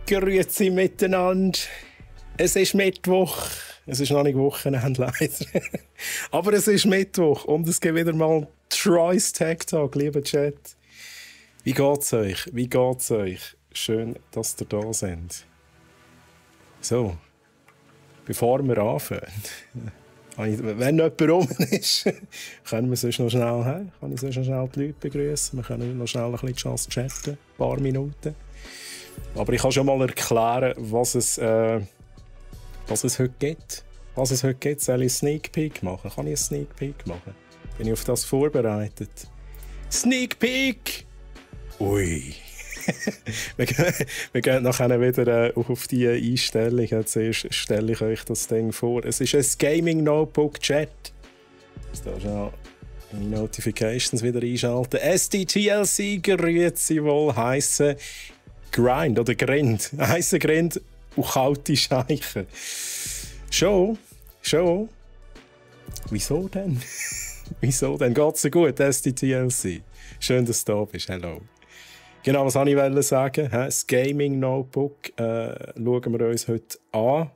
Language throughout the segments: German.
Grüezi miteinander. Es ist Mittwoch. Es ist noch nicht Wochenende, leider. Aber es ist Mittwoch und es gibt wieder mal Troy's Tech Talk, lieber Chat. Wie geht's euch? Wie geht's euch? Schön, dass ihr da seid. So, bevor wir anfangen, wenn jemand rum ist, können wir sonst noch schnell, kann ich sonst noch schnell die Leute begrüßen. Wir können noch schnell ein bisschen Chance chatten, ein paar Minuten. Aber ich kann schon mal erklären, was es heute gibt. Was es heute gibt, soll ich einen Sneak Peek machen? Kann ich einen Sneak Peek machen? Bin ich auf das vorbereitet? Sneak Peek! Ui! wir gehen nachher wieder auf die Einstellung. Zuerst stelle ich euch das Ding vor. Es ist ein Gaming Notebook Chat. Jetzt darfst du die Notifications wieder einschalten. SDTLC, grüezi wohl, heissen Grind oder Grind. Heissen Grind und kalte Scheiche. Schon? Wieso denn? Wieso denn? Geht's dir gut, SDTLC? Schön, dass du da bist. Hallo. Genau, was wollte ich sagen? Das Gaming Notebook schauen wir uns heute an.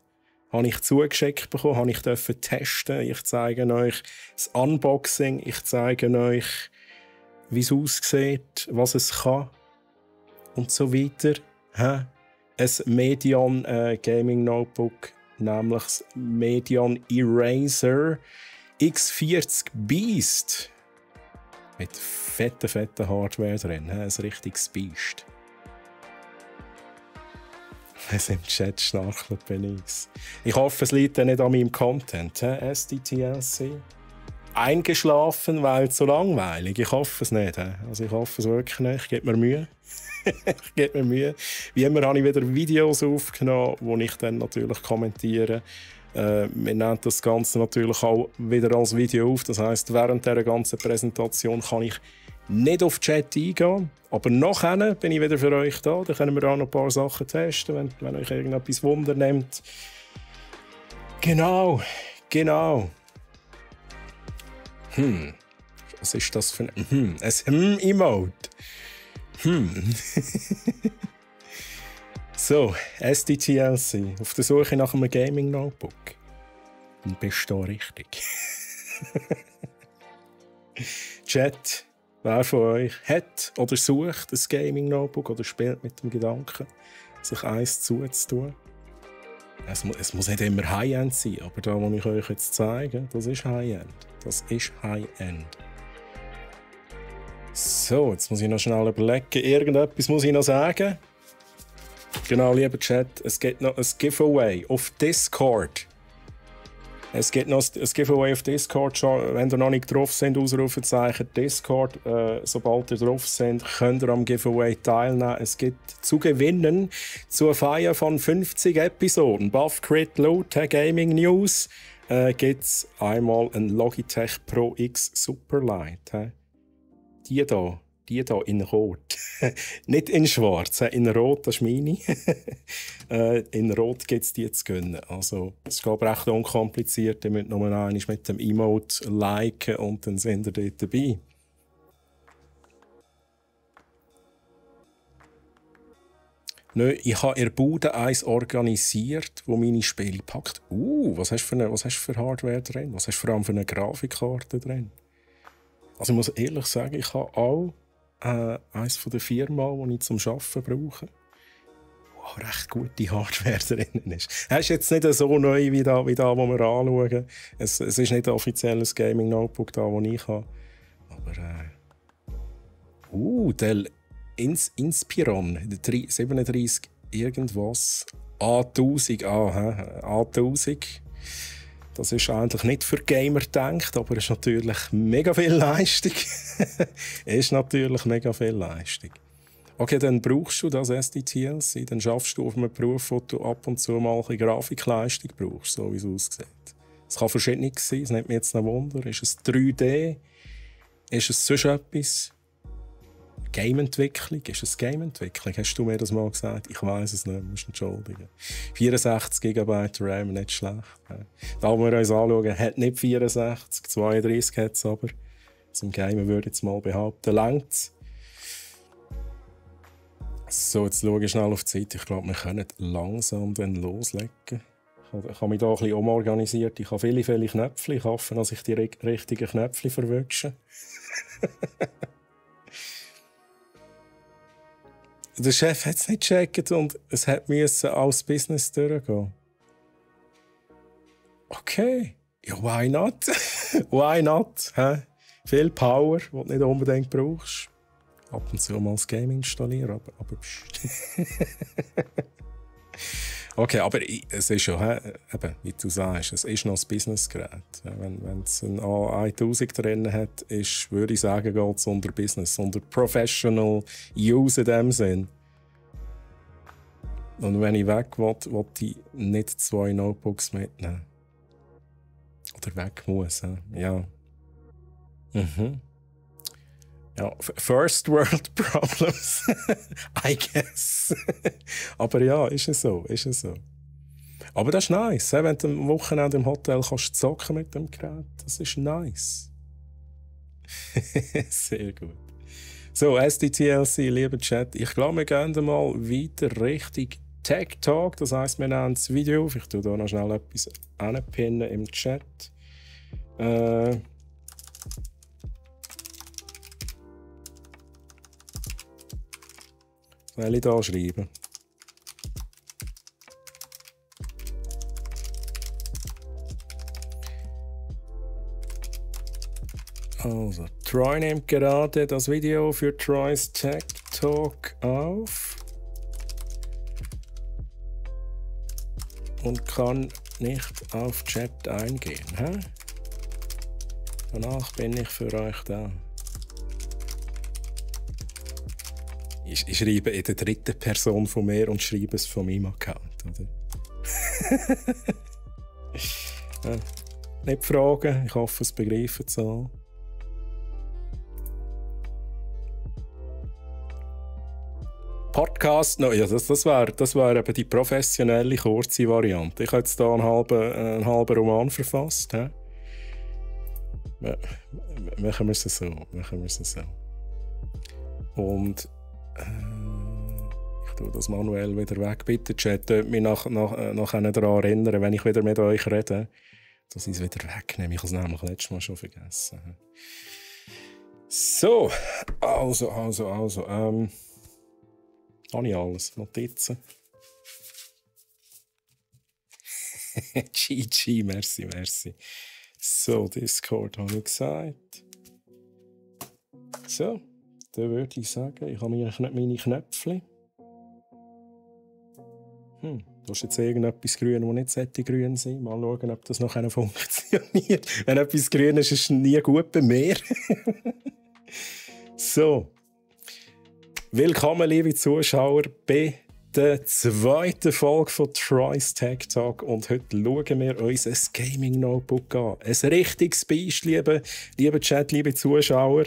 Habe ich zugeschickt bekommen, habe ich testen. Ich zeige euch das Unboxing, ich zeige euch, wie es aussieht, was es kann und so weiter. Ein Medion Gaming Notebook, nämlich das Medion Eraser X40 Beast. Mit fetten Hardware drin. Ein richtiges Biest. Es im Chat schnarchelt Benix. Ich hoffe, es liegt nicht an meinem Content. SDTLC. Eingeschlafen, weil es so langweilig. Ich hoffe es nicht. Also ich hoffe es wirklich nicht. Ich gebe mir Mühe. Wie immer habe ich wieder Videos aufgenommen, die ich dann natürlich kommentiere. Wir nehmen das Ganze natürlich auch wieder als Video auf. Das heisst, während dieser ganzen Präsentation kann ich nicht auf Chat eingehen. Aber nachher bin ich wieder für euch da. Dann können wir auch noch ein paar Sachen testen, wenn euch irgendetwas Wunder nimmt. Genau. Was ist das für ein Emote? So, SDTLC, auf der Suche nach einem Gaming Notebook. Und bist du da richtig? Chat, wer von euch hat oder sucht ein Gaming Notebook oder spielt mit dem Gedanken, sich eins zuzutun? Es muss nicht immer High-End sein, aber da, was ich euch jetzt zeige, das ist High-End. So, jetzt muss ich noch schnell überlegen. Irgendetwas muss ich noch sagen. Genau, lieber Chat, es gibt noch ein Giveaway auf Discord. Es gibt noch ein Giveaway auf Discord. Wenn ihr noch nicht drauf seid, Ausrufezeichen Discord. Sobald ihr drauf seid, könnt ihr am Giveaway teilnehmen. Es gibt zu gewinnen zur Feier von 50 Episoden. Buff, Crit, Loot, Gaming News gibt es einmal ein Logitech Pro X Superlight. Die hier in Rot. Nicht in Schwarz, in Rot, das ist meine. In Rot gibt es die zu gönnen. Also, es geht recht unkompliziert. Ihr müsst nur einmal mit dem Emote liken und dann sind ihr dort dabei. Nö, ich habe in der Bude eins organisiert, wo meine Spiele packt. Was hast du für Hardware drin? Was hast du vor allem für eine Grafikkarte drin? Also ich muss ehrlich sagen, ich habe auch eines von der Firma, die ich zum Arbeiten brauche, wo recht gute Hardware drin ist. Es ist jetzt nicht so neu wie da, wo wir anschauen. Es ist nicht ein offizielles Gaming Notebook da, das ich habe. Aber der Inspiron, der 37 irgendwas, A1000, A1000. Das ist eigentlich nicht für Gamer gedacht, aber es ist natürlich mega viel Leistung. Okay, dann brauchst du das SDTLC, dann schaffst du auf einem Beruf, wo du ab und zu mal ein Grafikleistung brauchst, so wie es aussieht. Es kann verschieden sein, es nimmt mich jetzt noch Wunder. Ist es 3D? Ist es sonst etwas? Game-Entwicklung? Ist es Game-Entwicklung? Hast du mir das mal gesagt? Ich weiss es nicht, musst entschuldigen. 64 GB RAM, nicht schlecht. Da, wo wir uns anschauen, hat nicht 64, 32 hat es aber. Zum Gamen würde ich jetzt mal behaupten, längt's. So, jetzt schaue ich schnell auf die Zeit. Ich glaube, wir können langsam dann loslegen. Ich habe mich da ein bisschen umorganisiert. Ich habe viele Knöpfe. Ich hoffe, dass ich die richtigen Knöpfe verwünsche. Der Chef hat es nicht gecheckt und es musste als Business durchgehen. Okay, ja, why not? Why not? Hä? Viel Power, die du nicht unbedingt brauchst. Ab und zu mal das Game installieren, aber okay, aber es ist schon, eben, wie du sagst, es ist noch ein Businessgerät. Wenn es ein A1000 drin hat, würde ich sagen, geht es unter Business, unter Professional Use in dem Sinn. Und wenn ich weg will ich nicht 2 Notebooks mitnehmen. Oder weg muss, ja. Mhm. Ja, First World Problems, I guess. Aber ja, ist es so. Aber das ist nice, wenn du am Wochenende im Hotel kannst zocken mit dem Gerät. Das ist nice. Sehr gut. So, SDTLC, lieber Chat. Ich glaube, wir gehen mal weiter Richtung Tech Talk. Das heisst, wir nehmen das Video auf. Ich tue da noch schnell etwas anpinnen im Chat. Soll ich da schreiben? Also, Troy nimmt gerade das Video für Troys Tech Talk auf und kann nicht auf Chat eingehen. Hä? Danach bin ich für euch da. Ich schreibe in der dritten Person von mir und schreibe es von meinem Account, oder? Ja, nicht fragen, ich hoffe, es begreifen es alle. Podcast, no, ja, das wär eben die professionelle, kurze Variante. Ich habe jetzt hier einen halben Roman verfasst. He? Machen wir es so. Und ich tue das manuell wieder weg. Bitte, Chat, mich nachher daran erinnern, wenn ich wieder mit euch rede, dass ich es wieder wegnehme. Ich habe es nämlich letztes Mal schon vergessen. So, also. Habe ich alles? Notizen? GG, merci. So, Discord habe ich gesagt. So, dann würde ich sagen, ich habe meine Knöpfchen. Da ist jetzt irgendetwas grün, das nicht sollte grün sein. Mal schauen, ob das noch funktioniert. Wenn etwas grün ist, ist es nie gut bei mir. So. Willkommen, liebe Zuschauer, bei der zweiten Folge von Troy's Tech Talk. Und heute schauen wir uns ein Gaming Notebook an. Ein richtiges Biest, liebe Chat, liebe Zuschauer.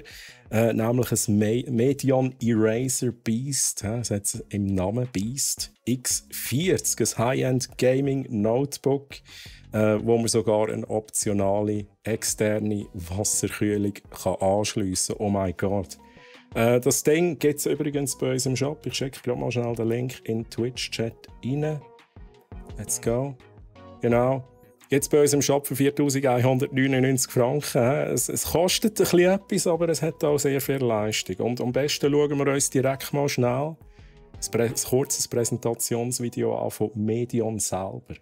Nämlich ein Medion Eraser Beast. Es hat im Namen Beast X40, ein High-End Gaming Notebook, wo man sogar eine optionale externe Wasserkühlung anschliessen kann. Oh mein Gott. Das Ding gibt es übrigens bei uns im Shop. Ich schicke gerade mal schnell den Link in den Twitch-Chat rein. Let's go. Genau. Gibt es bei uns im Shop für 4'199 Franken. Es kostet ein bisschen etwas, aber es hat auch sehr viel Leistung. Und am besten schauen wir uns direkt mal schnell ein kurzes Präsentationsvideo an von Medion selber.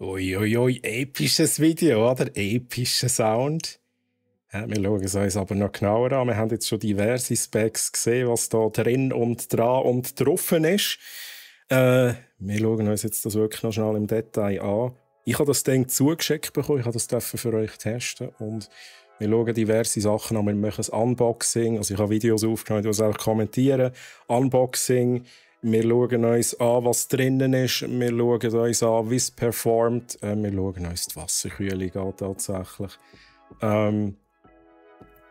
Uiuiui, episches Video, oder? Epischer Sound. Ja, wir schauen es uns aber noch genauer an. Wir haben jetzt schon diverse Specs gesehen, was da drin und dran und drauf ist. Wir schauen uns jetzt das wirklich noch schnell im Detail an. Ich habe das Ding zugeschickt bekommen, ich habe das für euch testen und wir schauen diverse Sachen an. Wir machen ein Unboxing, also ich habe Videos aufgenommen, die es auch kommentieren. Unboxing, wir schauen uns an, was drinnen ist, wir schauen uns an, wie es performt, wir schauen uns die Wasserkühlung an tatsächlich.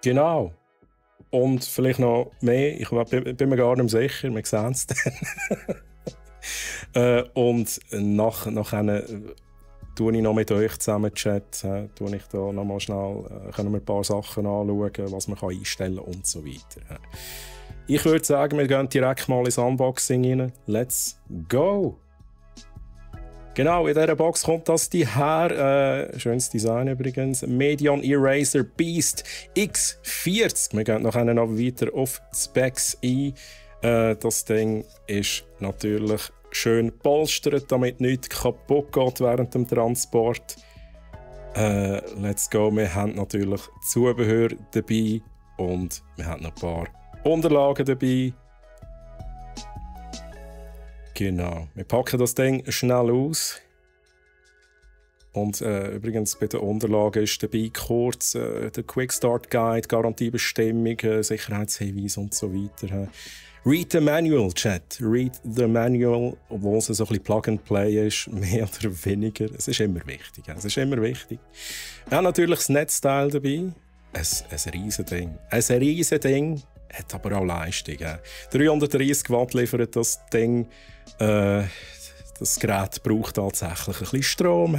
Genau. Und vielleicht noch mehr, ich bin mir gar nicht sicher, wir sehen es dann. Und nachher tue ich noch mit euch zusammen chatten, tue ich da noch mal schnell, können wir ein paar Sachen anschauen, was man einstellen kann und so weiter. Ich würde sagen, wir gehen direkt mal ins Unboxing rein. Let's go! Genau, in dieser Box kommt das her. Schönes Design übrigens. Medion Eraser Beast X40. Wir gehen nachher noch weiter auf die Specs ein. Das Ding ist natürlich schön polstert, damit nichts kaputt geht während dem Transport. Let's go. Wir haben natürlich Zubehör dabei und wir haben noch ein paar Unterlagen dabei. Genau. Wir packen das Ding schnell aus. Und übrigens bei den Unterlagen ist dabei kurz der Quick Start Guide, Garantiebestimmung, Sicherheitshinweise und so weiter. Read the Manual, Chat. Read the Manual, obwohl es so ein bisschen Plug and Play ist, mehr oder weniger. Es ist immer wichtig. Es ist immer wichtig. Wir haben natürlich das Netzteil dabei. Ein Riesending. Ein Riesending. Hat aber auch Leistung. 330 Watt liefert das Ding. Das Gerät braucht tatsächlich ein bisschen Strom.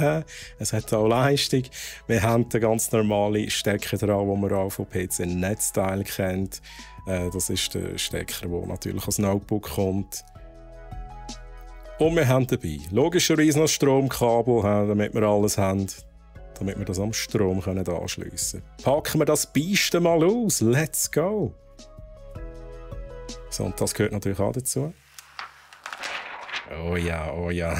Es hat auch Leistung. Wir haben den ganz normalen Stecker dran, den man auch von PC-Netzteil kennt. Das ist der Stecker, der natürlich als Notebook kommt. Und wir haben dabei logischerweise noch Stromkabel, damit wir alles haben, damit wir das am Strom anschliessen können. Packen wir das Biest mal aus. Let's go! So, und das gehört natürlich auch dazu. Oh ja, oh ja.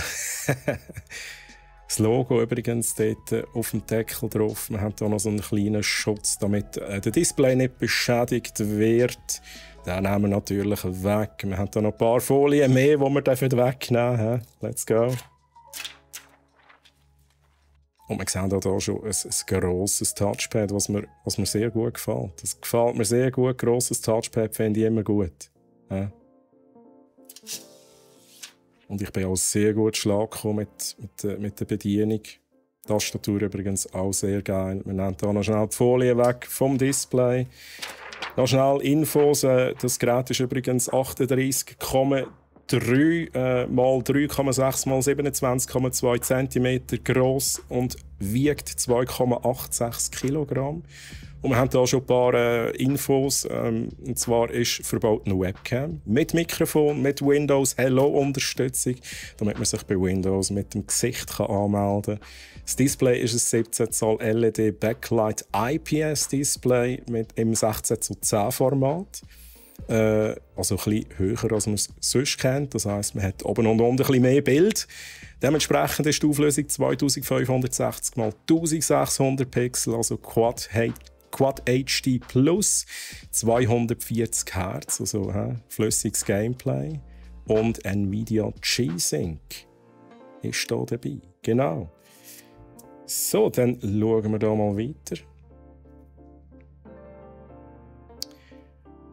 Das Logo übrigens dort auf dem Deckel drauf. Wir haben hier noch so einen kleinen Schutz, damit der Display nicht beschädigt wird. Den nehmen wir natürlich weg. Wir haben hier noch ein paar Folien mehr, die wir wegnehmen dürfen. Let's go. Und wir sehen hier schon ein grosses Touchpad, was mir sehr gut gefällt. Das gefällt mir sehr gut. Grosses Touchpad finde ich immer gut. Ja. Und ich bin auch sehr gut Schlag gekommen mit der Bedienung. Die Tastatur übrigens auch sehr geil. Wir nehmen hier noch schnell die Folie weg vom Display. Noch schnell Infos. Das Gerät ist übrigens 38,3 mal 3,6 mal 27,2 cm gross und wiegt 2,86 Kilogramm. Und wir haben hier schon ein paar Infos. Und zwar ist verbaut eine Webcam mit Mikrofon, mit Windows Hello-Unterstützung, damit man sich bei Windows mit dem Gesicht anmelden kann. Das Display ist ein 17 Zoll LED Backlight IPS Display im 16:10 Format. Also ein bisschen höher, als man es sonst kennt. Das heisst, man hat oben und unten ein bisschen mehr Bild. Dementsprechend ist die Auflösung 2560 x 1600 Pixel, also Quad HD Plus, 240 Hz, also flüssiges Gameplay. Und Nvidia G-Sync ist hier dabei. Genau. So, dann schauen wir hier mal weiter.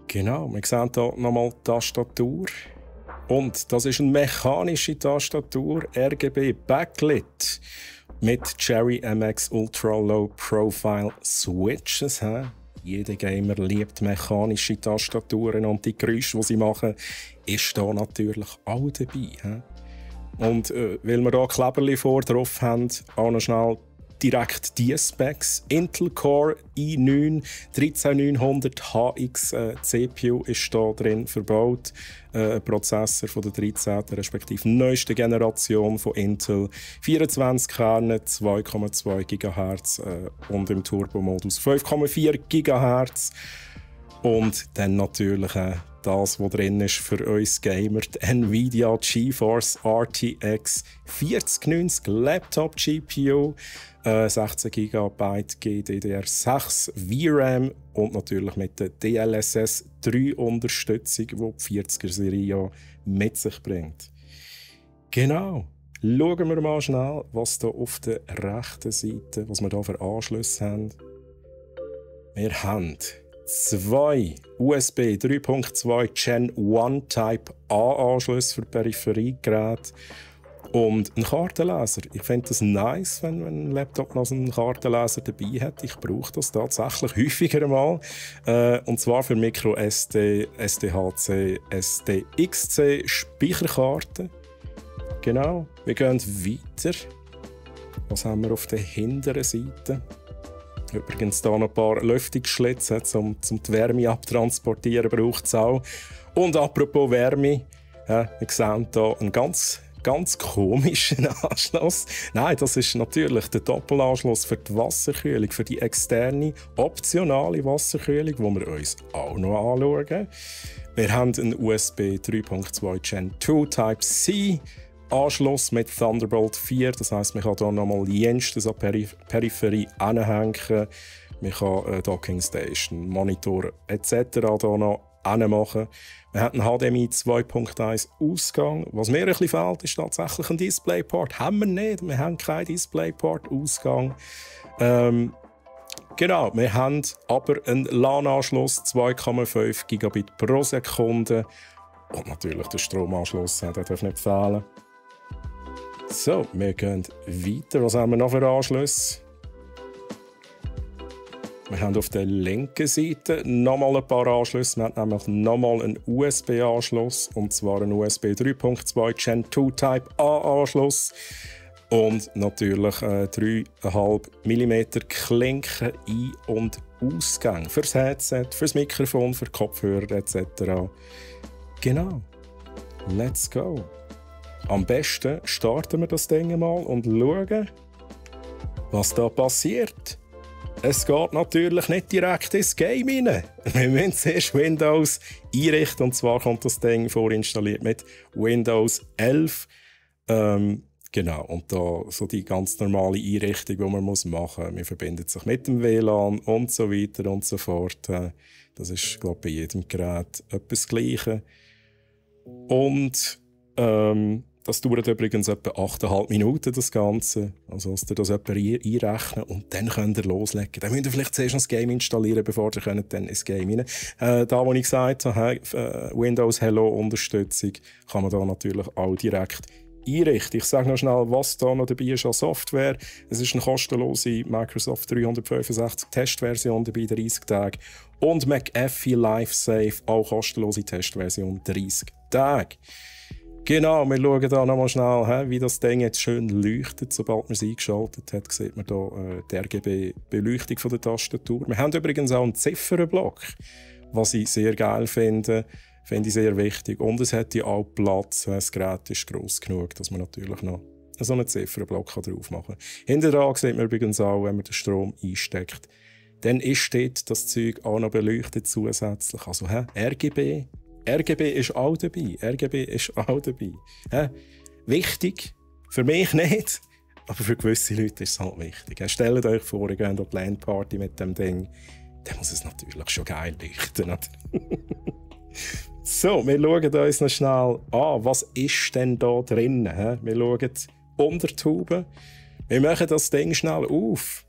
Genau, wir sehen hier nochmal die Tastatur. Und das ist eine mechanische Tastatur, RGB Backlit mit Cherry MX Ultra Low Profile Switches. Jeder Gamer liebt mechanische Tastaturen und die Geräusche, die sie machen, ist hier natürlich auch dabei. Und weil wir hier Kleberli drauf haben, auch noch schnell direkt die Specs. Intel Core i9 13900HX CPU ist hier drin verbaut. Ein Prozessor von der 13. respektive neuesten Generation von Intel. 24 Kerne, 2,2 GHz und im Turbo-Modus 5,4 GHz. Und dann natürlich das, was drin ist für uns Gamer, die Nvidia GeForce RTX 4090 Laptop GPU, 16 GB GDDR6 VRAM und natürlich mit der DLSS 3 Unterstützung, die die 40er-Serie ja mit sich bringt. Genau. Schauen wir mal schnell, was hier auf der rechten Seite, was wir hier für Anschlüsse haben. Wir haben 2 USB 3.2 Gen 1 Type A Anschlüsse für Peripheriegeräte und einen Kartenleser. Ich finde das nice, wenn ein Laptop noch einen Kartenleser dabei hat. Ich brauche das tatsächlich häufiger mal. Und zwar für MicroSD, SDHC, SDXC Speicherkarten. Genau, wir gehen weiter. Was haben wir auf der hinteren Seite? Übrigens hier noch ein paar Lüftungsschlitze, um die Wärme abtransportieren, braucht es auch. Und apropos Wärme, wir sehen hier einen ganz komischen Anschluss. Nein, das ist natürlich der Doppelanschluss für die Wasserkühlung, für die externe, optionale Wasserkühlung, die wir uns auch noch anschauen. Wir haben einen USB 3.2 Gen 2 Type-C Anschluss mit Thunderbolt 4, das heisst, man kann hier nochmal jenseits an Peripherie anhängen. Man kann eine Dockingstation, Monitor etc. hier noch anmachen. Wir haben einen HDMI 2.1 Ausgang. Was mir ein bisschen fehlt, ist tatsächlich ein DisplayPort. Haben wir nicht, wir haben keinen DisplayPort-Ausgang. Genau, wir haben aber einen LAN-Anschluss, 2,5 Gigabit pro Sekunde. Und natürlich der Stromanschluss, der darf nicht fehlen. So, wir gehen weiter. Was haben wir noch für Anschlüsse? Wir haben auf der linken Seite nochmal ein paar Anschlüsse. Wir haben nämlich nochmal einen USB-Anschluss, und zwar einen USB 3.2 Gen 2 Type A-Anschluss. Und natürlich 3,5 mm Klinken Ein- und Ausgang fürs Headset, fürs Mikrofon, für Kopfhörer etc. Genau. Let's go. Am besten starten wir das Ding mal und schauen, was da passiert. Es geht natürlich nicht direkt ins Game rein. Wir müssen zuerst Windows einrichten, und zwar kommt das Ding vorinstalliert mit Windows 11. Genau, und da so die ganz normale Einrichtung, die man machen muss. Man verbindet sich mit dem WLAN und so weiter und so fort. Das ist, glaube ich, bei jedem Gerät etwas Gleiche. Und das dauert übrigens etwa 8,5 Minuten, das Ganze. Also lasst ihr das etwa einrechnen und dann könnt ihr loslegen. Dann müsst ihr vielleicht zuerst noch das Game installieren, bevor ihr dann ins Game rein da, wo ich gesagt habe, Windows Hello Unterstützung, kann man da natürlich auch direkt einrichten. Ich sage noch schnell, was da noch dabei ist an Software. Es ist eine kostenlose Microsoft 365 Testversion dabei, 30 Tage. Und McAfee LifeSafe, auch kostenlose Testversion, 30 Tage. Genau, wir schauen hier nochmal schnell, wie das Ding jetzt schön leuchtet. Sobald man es eingeschaltet hat, sieht man hier die RGB-Beleuchtung von der Tastatur. Wir haben übrigens auch einen Ziffernblock, was ich sehr geil finde. Finde ich sehr wichtig. Und es hat ja auch Platz. Das Gerät ist gross genug, dass man natürlich noch so einen Ziffernblock drauf machen kann. Hinten dran sieht man übrigens auch, wenn man den Strom einsteckt, dann ist dort das Zeug auch noch beleuchtet zusätzlich. Also RGB. RGB ist auch dabei. RGB ist auch dabei. Wichtig. Für mich nicht. Aber für gewisse Leute ist es halt wichtig. Stellt euch vor, ihr geht an die LAN-Party mit dem Ding. Dann muss es natürlich schon geil leuchten. So, wir schauen uns noch schnell an, was ist denn da drin? Wir schauen unter die Haube. Wir machen das Ding schnell auf.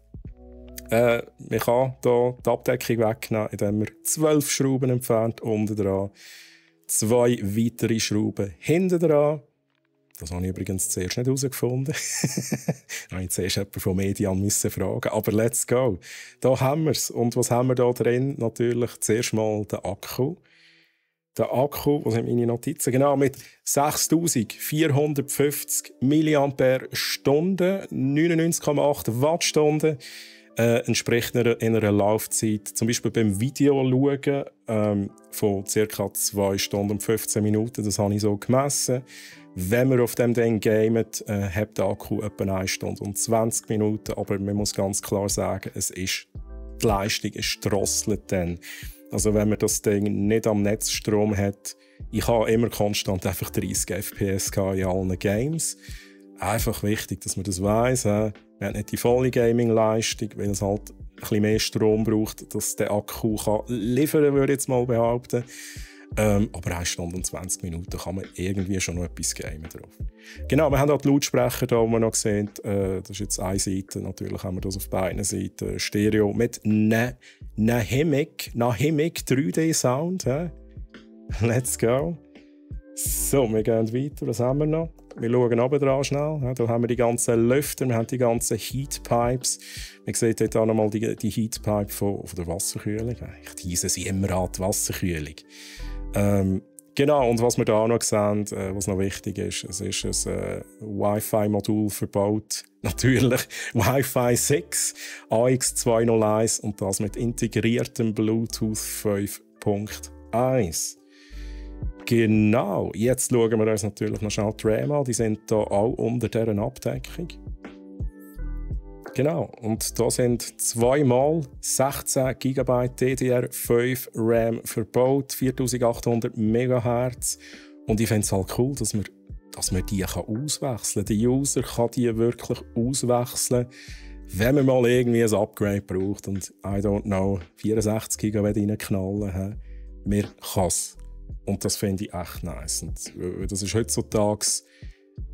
Man kann hier die Abdeckung wegnehmen, indem man 12 Schrauben entfernt, unten dran. 2 weitere Schrauben hinten dran. Das habe ich übrigens zuerst nicht herausgefunden. Da musste ich zuerst jemanden von Median fragen. Aber let's go. Da haben wir es. Und was haben wir da drin? Natürlich zuerst mal den Akku. Der Akku, was sind meine Notizen? Genau, mit 6450 mAh, 99,8 Wattstunden. Entspricht in einer Laufzeit, zum Beispiel beim Video schauen, von ca. 2 Stunden und 15 Minuten. Das habe ich so gemessen. Wenn man auf dem Ding gamet, hat der Akku etwa 1 Stunde und 20 Minuten. Aber man muss ganz klar sagen, die Leistung ist drosselt dann. Also wenn man das Ding nicht am Netzstrom hat, ich habe immer konstant einfach 30 FPS in allen Games. Einfach wichtig, dass man das weiss. Wir haben nicht die volle Gaming-Leistung, weil es halt ein bisschen mehr Strom braucht, dass der Akku liefern kann, würde ich jetzt mal behaupten. Aber 1 Stunde und 20 Minuten kann man irgendwie schon noch etwas gamen drauf. Genau, wir haben auch die Lautsprecher da, die wir noch sehen. Das ist jetzt eine Seite, natürlich haben wir das auf beiden Seiten. Stereo mit Nahimic 3D-Sound. Let's go. So, wir gehen weiter. Was haben wir noch? Wir schauen runter dran schnell. Ja, da haben wir die ganzen Lüfter, wir haben die ganzen Heatpipes. Man sieht dort auch nochmal die Heatpipe von der Wasserkühlung. Ich tease sie immer an, die Wasserkühlung. Genau, und was wir da auch noch sehen, was noch wichtig ist, es ist ein Wi-Fi-Modul verbaut. Natürlich Wi-Fi 6, AX201 und das mit integriertem Bluetooth 5.1. Genau, jetzt schauen wir uns natürlich noch schnell die RAM an. Die sind hier auch unter dieser Abdeckung. Genau, und da sind 2 x 16 GB DDR5 RAM verbaut, 4800 MHz. Und ich finde es halt cool, dass man die auswechseln kann. Der User kann die wirklich auswechseln, wenn man mal irgendwie ein Upgrade braucht und, I don't know, 64 GB reinknallen. Man kann es. Und das finde ich echt nice. Und das ist heutzutage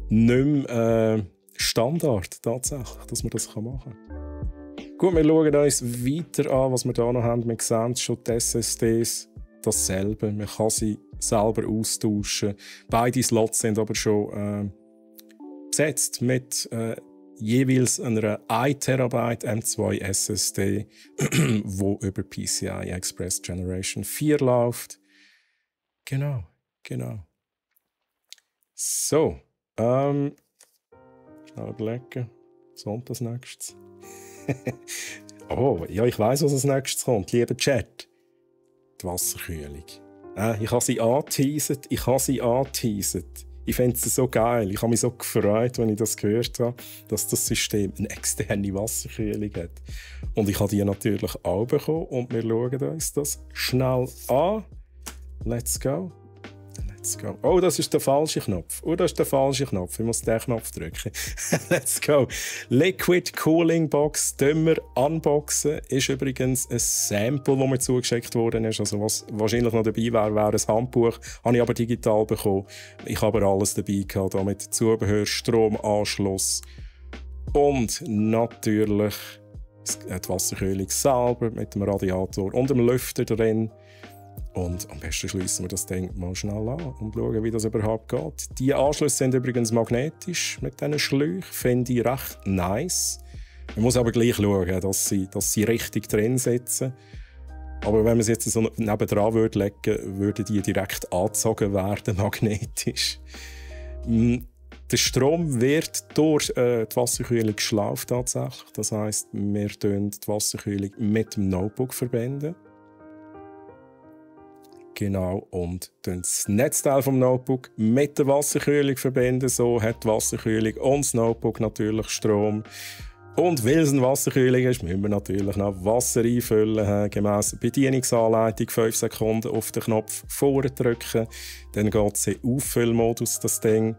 nicht mehr Standard, tatsächlich, dass man das machen kann. Gut, wir schauen uns weiter an, was wir hier noch haben. Wir sehen schon die SSDs, dasselbe. Man kann sie selber austauschen. Beide Slots sind aber schon besetzt mit jeweils einer 1 TB M2 SSD, wo über PCI Express Generation 4 läuft. Genau. So, schnell überlegen. Was kommt als nächstes? Oh, ja, ich weiss, was als nächstes kommt. Lieber Chat. Die Wasserkühlung. Ich habe sie angeteasert. Ich finde es so geil. Ich habe mich so gefreut, als ich das gehört habe, dass das System eine externe Wasserkühlung hat. Und ich habe die natürlich auch bekommen. Und wir schauen uns das schnell an. Let's go. Oh, das ist der falsche Knopf. Ich muss den Knopf drücken. Let's go. Liquid Cooling Box, wir unboxen. Ist übrigens ein Sample, das mir zugeschickt worden ist. Also was wahrscheinlich noch dabei wäre ein Handbuch. Habe ich aber digital bekommen. Ich habe aber alles dabei gehabt, mit Zubehör, Stromanschluss und natürlich die Wasserkühlung selber mit dem Radiator und dem Lüfter drin. Und am besten schließen wir das Ding mal schnell an und schauen, wie das überhaupt geht. Die Anschlüsse sind übrigens magnetisch mit diesen Schläuchen. Finde ich recht nice. Man muss aber gleich schauen, dass sie richtig drin sitzen. Aber wenn man sie jetzt so nebendran legen würde, würden die direkt angezogen werden, magnetisch. Der Strom wird durch die Wasserkühlung geschlauft tatsächlich. Das heisst, wir verbinden die Wasserkühlung mit dem Notebook verbinden. Genau, und das Netzteil vom Notebook mit der Wasserkühlung verbinden. So hat die Wasserkühlung und das Notebook natürlich Strom. Und weil es eine Wasserkühlung ist, müssen wir natürlich noch Wasser einfüllen. Gemäss Bedienungsanleitung 5 Sekunden auf den Knopf vordrücken. Dann geht es in Auffüllmodus, das Ding.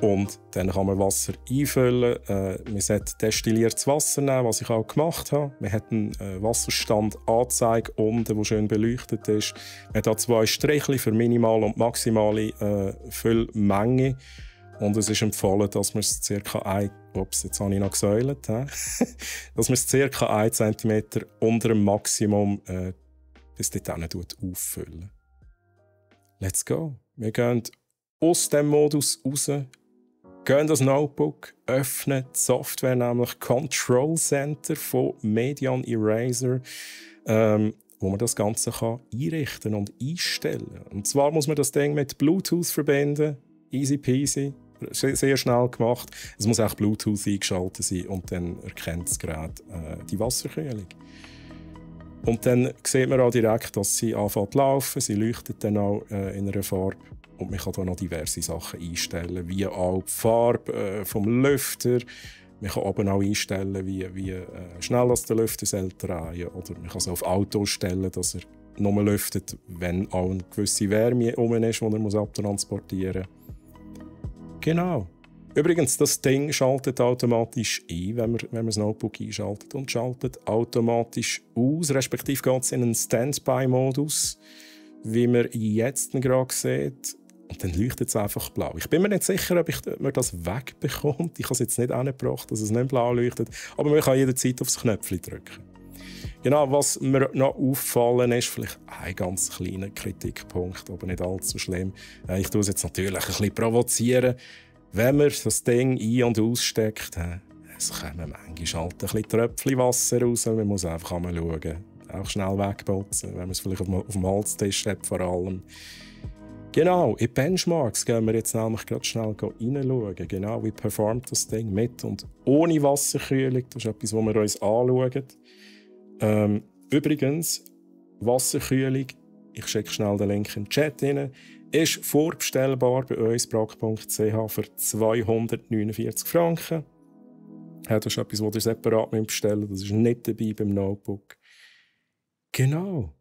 Und dann kann man Wasser einfüllen. Man sollte destilliertes Wasser nehmen, was ich auch gemacht habe. Man hat einen Wasserstandanzeige unten, der schön beleuchtet ist. Man hat 2 Striche für minimale und maximale Füllmenge. Und es ist empfohlen, dass man es ca. Jetzt habe ich noch gesäulet. Dass man es ca. 1 cm unter dem Maximum bis dorthin auffüllen. Let's go. Wir gehen aus dem Modus raus, gehen das Notebook, öffnen die Software, nämlich Control Center von Medion Eraser, wo man das Ganze kann einrichten und einstellen. Und zwar muss man das Ding mit Bluetooth verbinden, easy peasy, sehr schnell gemacht. Es muss auch Bluetooth eingeschaltet sein und dann erkennt das Gerät die Wasserkühlung. Und dann sieht man auch direkt, dass sie anfängt zu laufen. Sie leuchtet dann auch in einer Farbe. Und man kann hier noch diverse Sachen einstellen, wie auch die Farbe vom Lüfter, Man kann oben auch einstellen, wie schnell der Lüfter drehen, oder man kann es auf Auto stellen, dass er nur lüftet, wenn auch eine gewisse Wärme herum ist, die er abtransportieren muss. Genau. Übrigens, das Ding schaltet automatisch ein, wenn man das Notebook einschaltet, und schaltet automatisch aus, respektive geht es in einen Standby-Modus, wie man jetzt gerade sieht. Und dann leuchtet es einfach blau. Ich bin mir nicht sicher, ob man das wegbekommt. Ich habe es jetzt nicht angebracht, dass es nicht blau leuchtet, aber man kann jederzeit aufs Knöpfchen drücken. Genau, was mir noch auffallen ist, vielleicht ein ganz kleiner Kritikpunkt, aber nicht allzu schlimm. Ich tue es jetzt natürlich ein bisschen provozieren. Wenn man das Ding ein- und aussteckt, es kommen manchmal halt ein bisschen Tröpfchen Wasser raus. Man muss einfach mal schauen. Auch schnell wegputzen, wenn man es vielleicht auf dem Holztisch hat vor allem. Genau, in Benchmarks gehen wir jetzt nämlich gerade schnell reinschauen. Genau, wie performt das Ding mit und ohne Wasserkühlung. Das ist etwas, was wir uns anschauen. Übrigens, Wasserkühlung, ich schicke schnell den Link in den Chat rein, ist vorbestellbar bei uns, brack.ch, für 249 Franken. Das ist etwas, das ihr separat bestellen müsst. Das ist nicht dabei beim Notebook. Genau.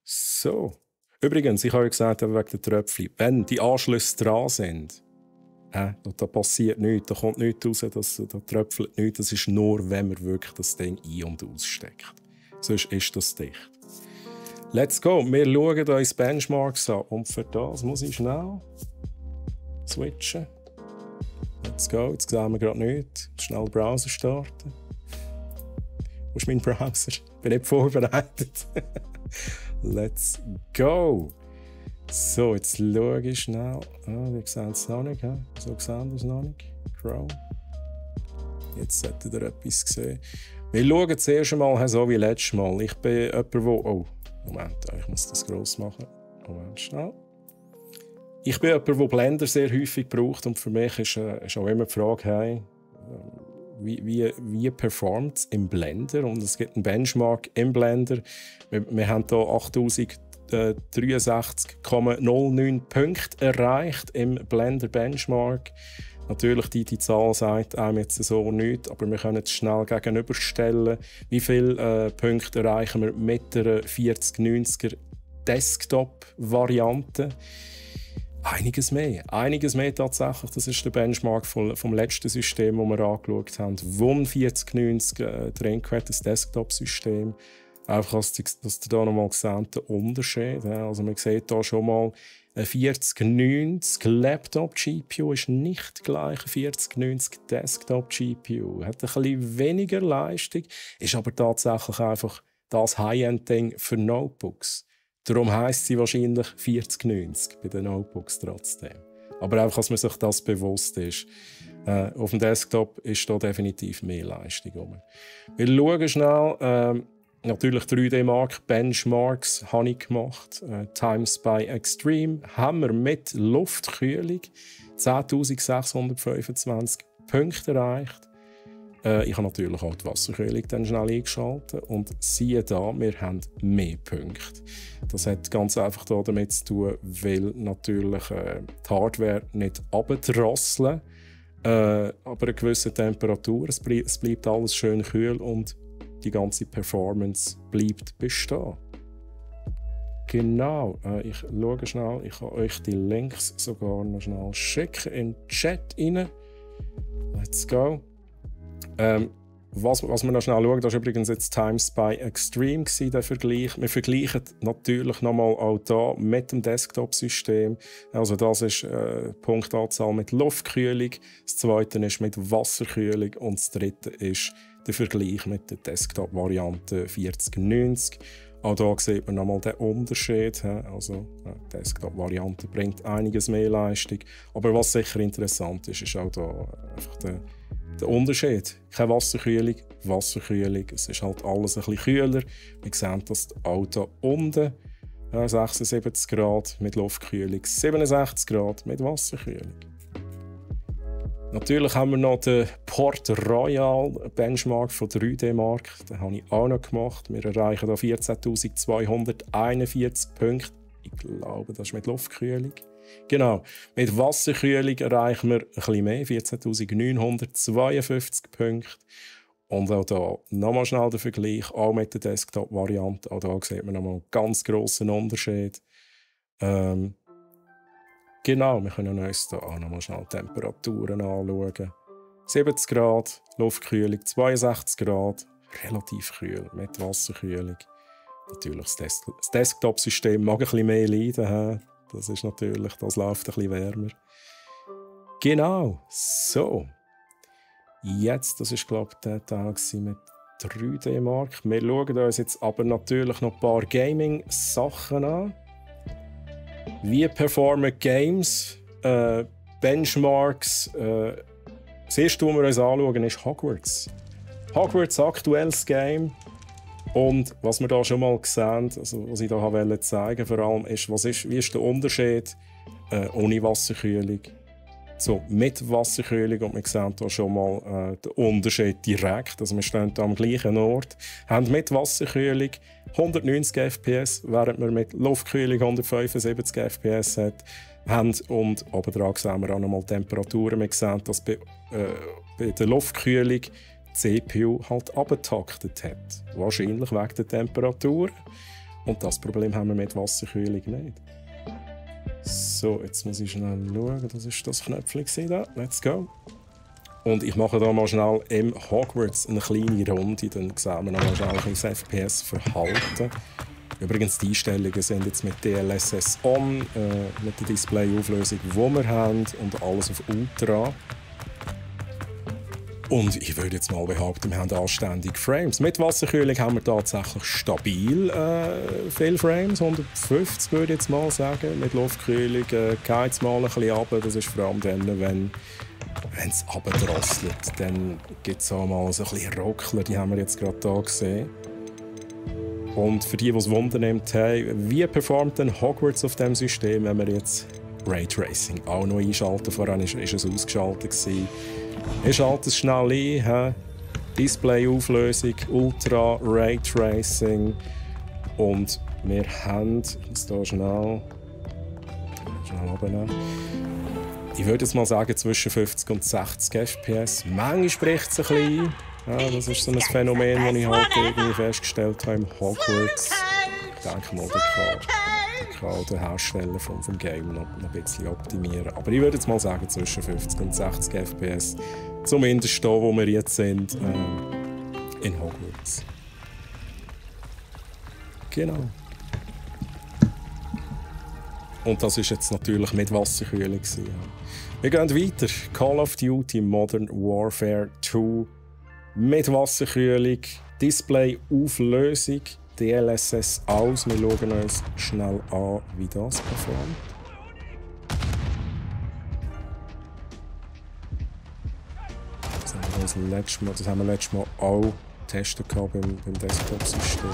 So. Übrigens, ich habe ja gesagt, wegen der Tröpfchen, wenn die Anschlüsse dran sind, da passiert nichts, da kommt nichts raus, da tröpfelt nichts. Das ist nur, wenn man wirklich das Ding ein- und aussteckt. Sonst ist das dicht. Let's go! Wir schauen uns Benchmarks an. Und für das muss ich schnell switchen. Let's go! Jetzt sehen wir gerade nichts. Schnell den Browser starten. Wo ist mein Browser? Ich bin nicht vorbereitet. Let's go! So, jetzt schaue ich schnell. Wir sehen es noch nicht. So sehen wir es noch nicht. Chrome. Jetzt solltet ihr etwas sehen. Wir schauen zuerst einmal so wie letztes Mal. Ich bin jemand, der... Oh, Moment, ich muss das gross machen. Moment, schnell. Ich bin jemand, der Blender sehr häufig braucht. Und für mich ist auch immer die Frage, hey, wie performt es im Blender? Und es gibt einen Benchmark im Blender. Wir haben hier 8063,09 Punkte erreicht im Blender Benchmark. Natürlich, die Zahl sagt einem jetzt so nichts, aber wir können es schnell gegenüberstellen. Wie viele Punkte erreichen wir mit der 4090er Desktop-Variante? Einiges mehr tatsächlich. Das ist der Benchmark vom letzten System, das wir angeschaut haben. WUN 4090 drin hat, das Desktop-System. Einfach, dass ihr hier nochmal seht, den Unterschied. Also man sieht hier schon mal, eine 4090 Laptop-GPU ist nicht gleich eine 4090 Desktop-GPU. Hat ein bisschen weniger Leistung, ist aber tatsächlich einfach das High-End-Ding für Notebooks. Darum heisst sie wahrscheinlich 4090 bei den Notebooks trotzdem. Aber einfach, dass man sich das bewusst ist. Auf dem Desktop ist da definitiv mehr Leistung. Wir schauen schnell. Natürlich 3D-Mark, Benchmarks habe ich gemacht. Times by Extreme haben wir mit Luftkühlung 10.625 Punkte erreicht. Ich habe natürlich auch die Wasserkühlung dann schnell eingeschaltet. Und siehe da, wir haben mehr Punkte. Das hat ganz einfach damit zu tun, weil natürlich die Hardware nicht runterdrosseln, aber eine gewisse Temperatur. Es bleibt alles schön kühl und die ganze Performance bleibt bestehen. Genau, ich schaue schnell, ich kann euch die Links sogar noch schnell schicken in den Chat rein. Let's go. Was wir noch schnell schauen, das war übrigens jetzt Times by Extreme, der Vergleich. Wir vergleichen natürlich nochmal auch hier mit dem Desktop-System. Also das ist die Punktanzahl mit Luftkühlung, das zweite ist mit Wasserkühlung und das dritte ist der Vergleich mit der Desktop-Variante 4090. Auch hier sieht man nochmal den Unterschied. Also die Desktop-Variante bringt einiges mehr Leistung. Aber was sicher interessant ist, ist auch hier einfach der Unterschied. Keine Wasserkühlung, Wasserkühlung. Es ist halt alles ein bisschen kühler. Wir sehen, dass das Auto unten 76 Grad mit Luftkühlung, 67 Grad mit Wasserkühlung. Natürlich haben wir noch den Port Royal Benchmark von 3D-Mark. Den habe ich auch noch gemacht. Wir erreichen hier 14.241 Punkte. Ich glaube, das ist mit Luftkühlung. Genau, mit Wasserkühlung erreichen wir ein bisschen mehr, 14.952 Punkte. Und auch hier nochmal schnell der Vergleich, auch mit der Desktop-Variante. Auch hier sieht man nochmal einen ganz grossen Unterschied. Genau, wir können uns hier auch nochmal schnell Temperaturen anschauen. 70 Grad, Luftkühlung 62 Grad, relativ kühl mit Wasserkühlung. Natürlich das Desktop-System mag ein bisschen mehr leiden. Das ist natürlich, das läuft ein bisschen wärmer. Genau, so. Jetzt, das ist glaube ich der Tag mit 3D-Mark. Wir schauen uns jetzt aber natürlich noch ein paar Gaming-Sachen an. Wie performen Games, Benchmarks. Das erste, was wir uns anschauen, ist Hogwarts. Hogwarts, aktuelles Game. Und was wir da schon mal gesehen, also was ich da wollte zeigen, vor allem ist, wie ist der Unterschied ohne Wasserkühlung so mit Wasserkühlung. Und wir sehen hier schon mal den Unterschied direkt. Also wir stehen hier am gleichen Ort, haben mit Wasserkühlung 190 FPS, während wir mit Luftkühlung 175 FPS haben. Und obendrauf sehen wir auch noch mal Temperaturen. Wir sehen, dass bei der Luftkühlung die CPU halt abgetaktet hat. Wahrscheinlich wegen der Temperatur. Und das Problem haben wir mit Wasserkühlung nicht. So, jetzt muss ich schnell schauen. Das war das Knöpfchen da. Let's go. Und ich mache da mal schnell im Hogwarts eine kleine Runde. Dann sehen wir noch mal schnell das FPS-Verhalten. Übrigens, die Einstellungen sind jetzt mit DLSS on, mit der Displayauflösung, die wir haben, und alles auf Ultra. Und ich würde jetzt mal behaupten, wir haben anständige Frames. Mit Wasserkühlung haben wir tatsächlich stabil viele Frames, 150 würde ich jetzt mal sagen. Mit Luftkühlung geht es mal ein bisschen runter. Das ist vor allem dann, wenn es runterdrosselt. Dann gibt es auch mal so ein bisschen Ruckler, die haben wir jetzt gerade hier gesehen. Und für die es Wunder nimmt, hey, wie performt denn Hogwarts auf diesem System, wenn wir jetzt Raytracing auch noch einschalten? Vorhin war es ausgeschaltet. Ich schalte es schnell ein. Displayauflösung, Ultra, Raytracing. Und wir haben, ich muss hier schnell runternehmen. Ich würde jetzt mal sagen, zwischen 50 und 60 FPS. Manchmal spricht es ein bisschen. Ja, das ist so ein Phänomen, das ich halt irgendwie festgestellt habe im Hogwarts. Ich denke mal, der kann der Hersteller vom Game noch ein bisschen optimieren. Aber ich würde jetzt mal sagen, zwischen 50 und 60 FPS. Zumindest da, wo wir jetzt sind, in Hogwarts. Genau. Und das war jetzt natürlich mit Wasserkühlung. Ja. Wir gehen weiter. Call of Duty Modern Warfare 2 mit Wasserkühlung, Displayauflösung, DLSS aus. Wir schauen uns schnell an, wie das performt. Das haben wir letztes Mal auch getestet beim Desktop-System.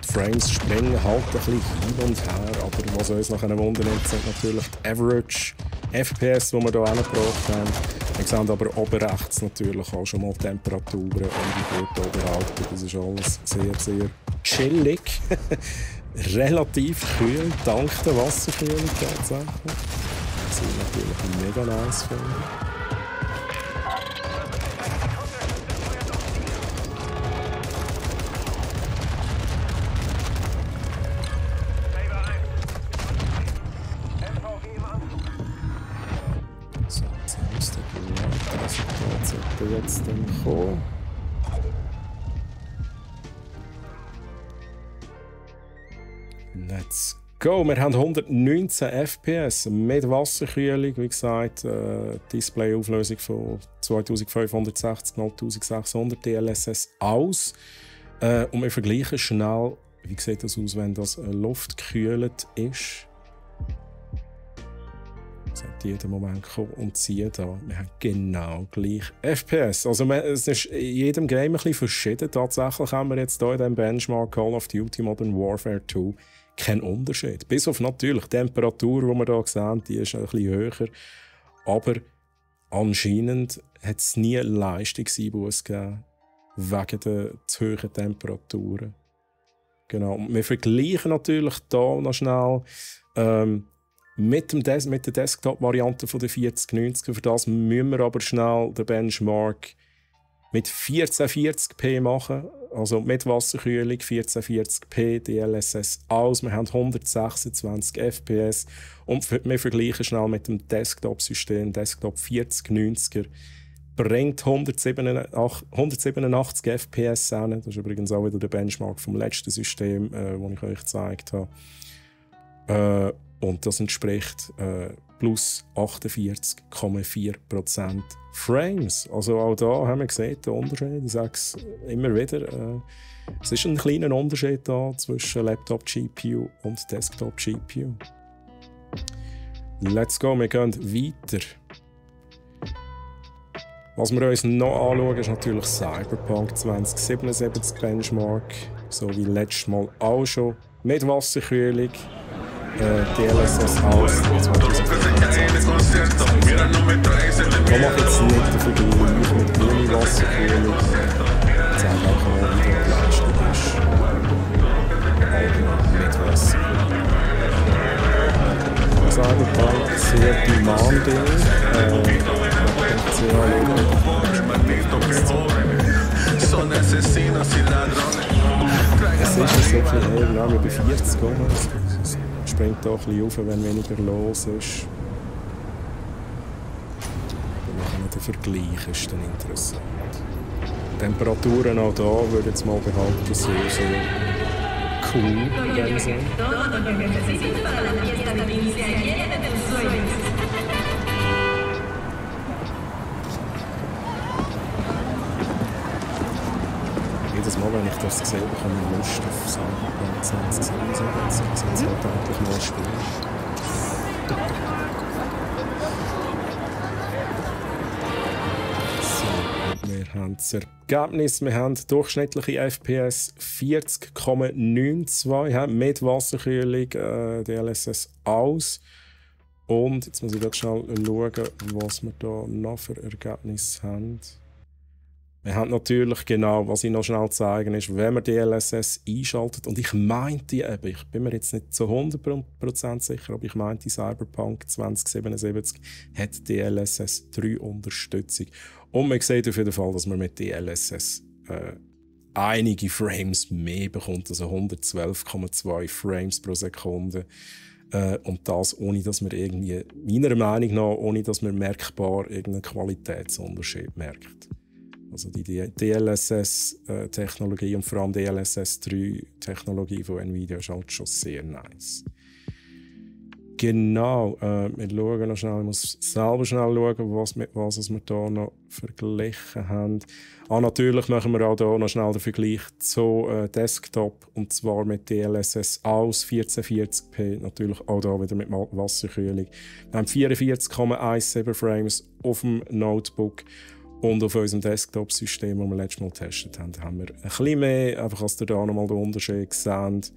Die Frames springen halt ein bisschen hin und her, aber was uns nachher wundern sind natürlich die Average FPS, die wir hier angebracht haben. Wir sehen aber oben rechts natürlich auch schon mal Temperaturen und die gute Oberhaltung. Das ist alles sehr, sehr chillig. Relativ kühl, dank der Wasserkühlung tatsächlich. Das ist natürlich mega nice für mich. Jetzt dann kommen. Let's go! Wir haben 119 FPS mit Wasserkühlung. Wie gesagt, Displayauflösung von 2560 x 1600 DLSS aus. Und wir vergleichen schnell, wie sieht das aus, wenn das luftkühlt ist. Jeden Moment kommen und ziehen da. Wir haben genau gleich FPS. Also es ist in jedem Game ein bisschen verschieden. Tatsächlich haben wir jetzt hier in diesem Benchmark Call of Duty Modern Warfare 2 keinen Unterschied. Bis auf natürlich die Temperatur, die wir hier sehen, die ist ein bisschen höher. Aber anscheinend hat es nie einen Leistungseinbuß gegeben wegen der zu hohen Temperaturen. Genau. Und wir vergleichen natürlich hier noch schnell mit der Desktop-Variante der 4090. Für das müssen wir aber schnell den Benchmark mit 1440p machen. Also mit Wasserkühlung 1440p, DLSS aus. Wir haben 126 FPS. Und wir vergleichen schnell mit dem Desktop-System. Desktop 4090er bringt 187 FPS an. Das ist übrigens auch wieder der Benchmark vom letzten System, das ich euch gezeigt habe. Und das entspricht plus 48,4% Frames. Also auch da haben wir gesehen, den Unterschied. Ich sage es immer wieder. Es ist ein kleiner Unterschied da zwischen Laptop-GPU und Desktop-GPU. Let's go, wir gehen weiter. Was wir uns noch anschauen, ist natürlich Cyberpunk 2077 Benchmark. So wie letztes Mal auch schon. Mit Wasserkühlung. DLSS aus 2022. Da mache ich jetzt nicht den Vergleich mit Mini-Wasserkühlung. Ich zeige auch mal, wie die Leistung ist. Aber mit Wasserkühlung. Cyberpunk sehr demanding. Es ist so viel höher, ja, wir bei 40 kommen. Es springt da ein bisschen auf, wenn weniger los ist. Der Vergleich ist dann interessant. Temperaturen auch da würde ich jetzt mal behaupten, sehr cool sind. Jedes Mal, wenn ich das sehe, bekomme ich Lust auf Cyberpunk 2077. Das jetzt halt endlich mal spielen. Wir haben das Ergebnis. Wir haben durchschnittliche FPS 40,92 mit Wasserkühlung, DLSS aus. Und jetzt muss ich ganz schnell schauen, was wir hier noch für Ergebnisse haben. Wir haben natürlich genau, was ich noch schnell zeigen ist, wenn man DLSS einschaltet. Und ich meinte eben, ich bin mir jetzt nicht zu 100% sicher, aber ich meinte, Cyberpunk 2077 hat DLSS 3 Unterstützung. Und man sieht auf jeden Fall, dass man mit DLSS einige Frames mehr bekommt, also 112,2 Frames pro Sekunde. Und das ohne, dass man irgendwie, meiner Meinung nach, ohne dass man merkbar irgendeinen Qualitätsunterschied merkt. Also die DLSS-Technologie und vor allem DLSS 3-Technologie von Nvidia ist halt schon sehr nice. Genau, wir schauen noch schnell, ich muss selber schnell schauen, mit was wir hier noch verglichen haben. Natürlich machen wir auch hier noch schnell den Vergleich zu Desktop, und zwar mit DLSS aus 1440p, natürlich auch hier wieder mit Wasserkühlung. Wir haben 44,17 Frames auf dem Notebook. Und auf unserem Desktop-System, das wir letztes Mal getestet haben, haben wir ein bisschen mehr, einfach als ihr da nochmal den Unterschied seht.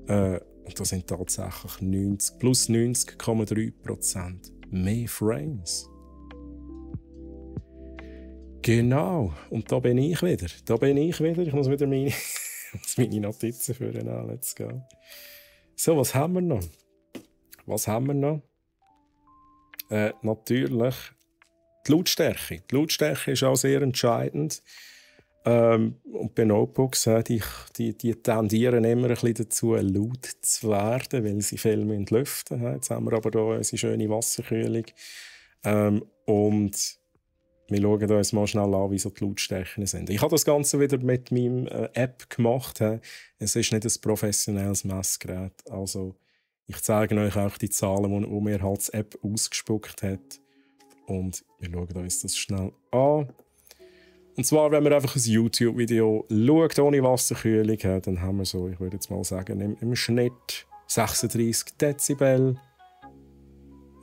Und das sind tatsächlich plus 90,3% mehr Frames. Genau, und da bin ich wieder. Ich muss wieder meine Notizen führen. Let's go. So, was haben wir noch? Natürlich die Lautstärke. Die Lautstärke ist auch sehr entscheidend. Und bei Notebooks, die tendieren immer ein bisschen dazu, laut zu werden, weil sie viel lüften müssen. Jetzt haben wir aber hier unsere schöne Wasserkühlung. Und wir schauen uns mal schnell an, wie so die Lautstärken sind. Ich habe das Ganze wieder mit meinem App gemacht. Es ist nicht ein professionelles Messgerät. Also ich zeige euch auch die Zahlen, die mir halt die App ausgespuckt hat. Und wir schauen uns das schnell an. Und zwar, wenn man einfach ein YouTube-Video schaut, ohne Wasserkühlung, dann haben wir so, ich würde jetzt mal sagen, im Schnitt 36 Dezibel.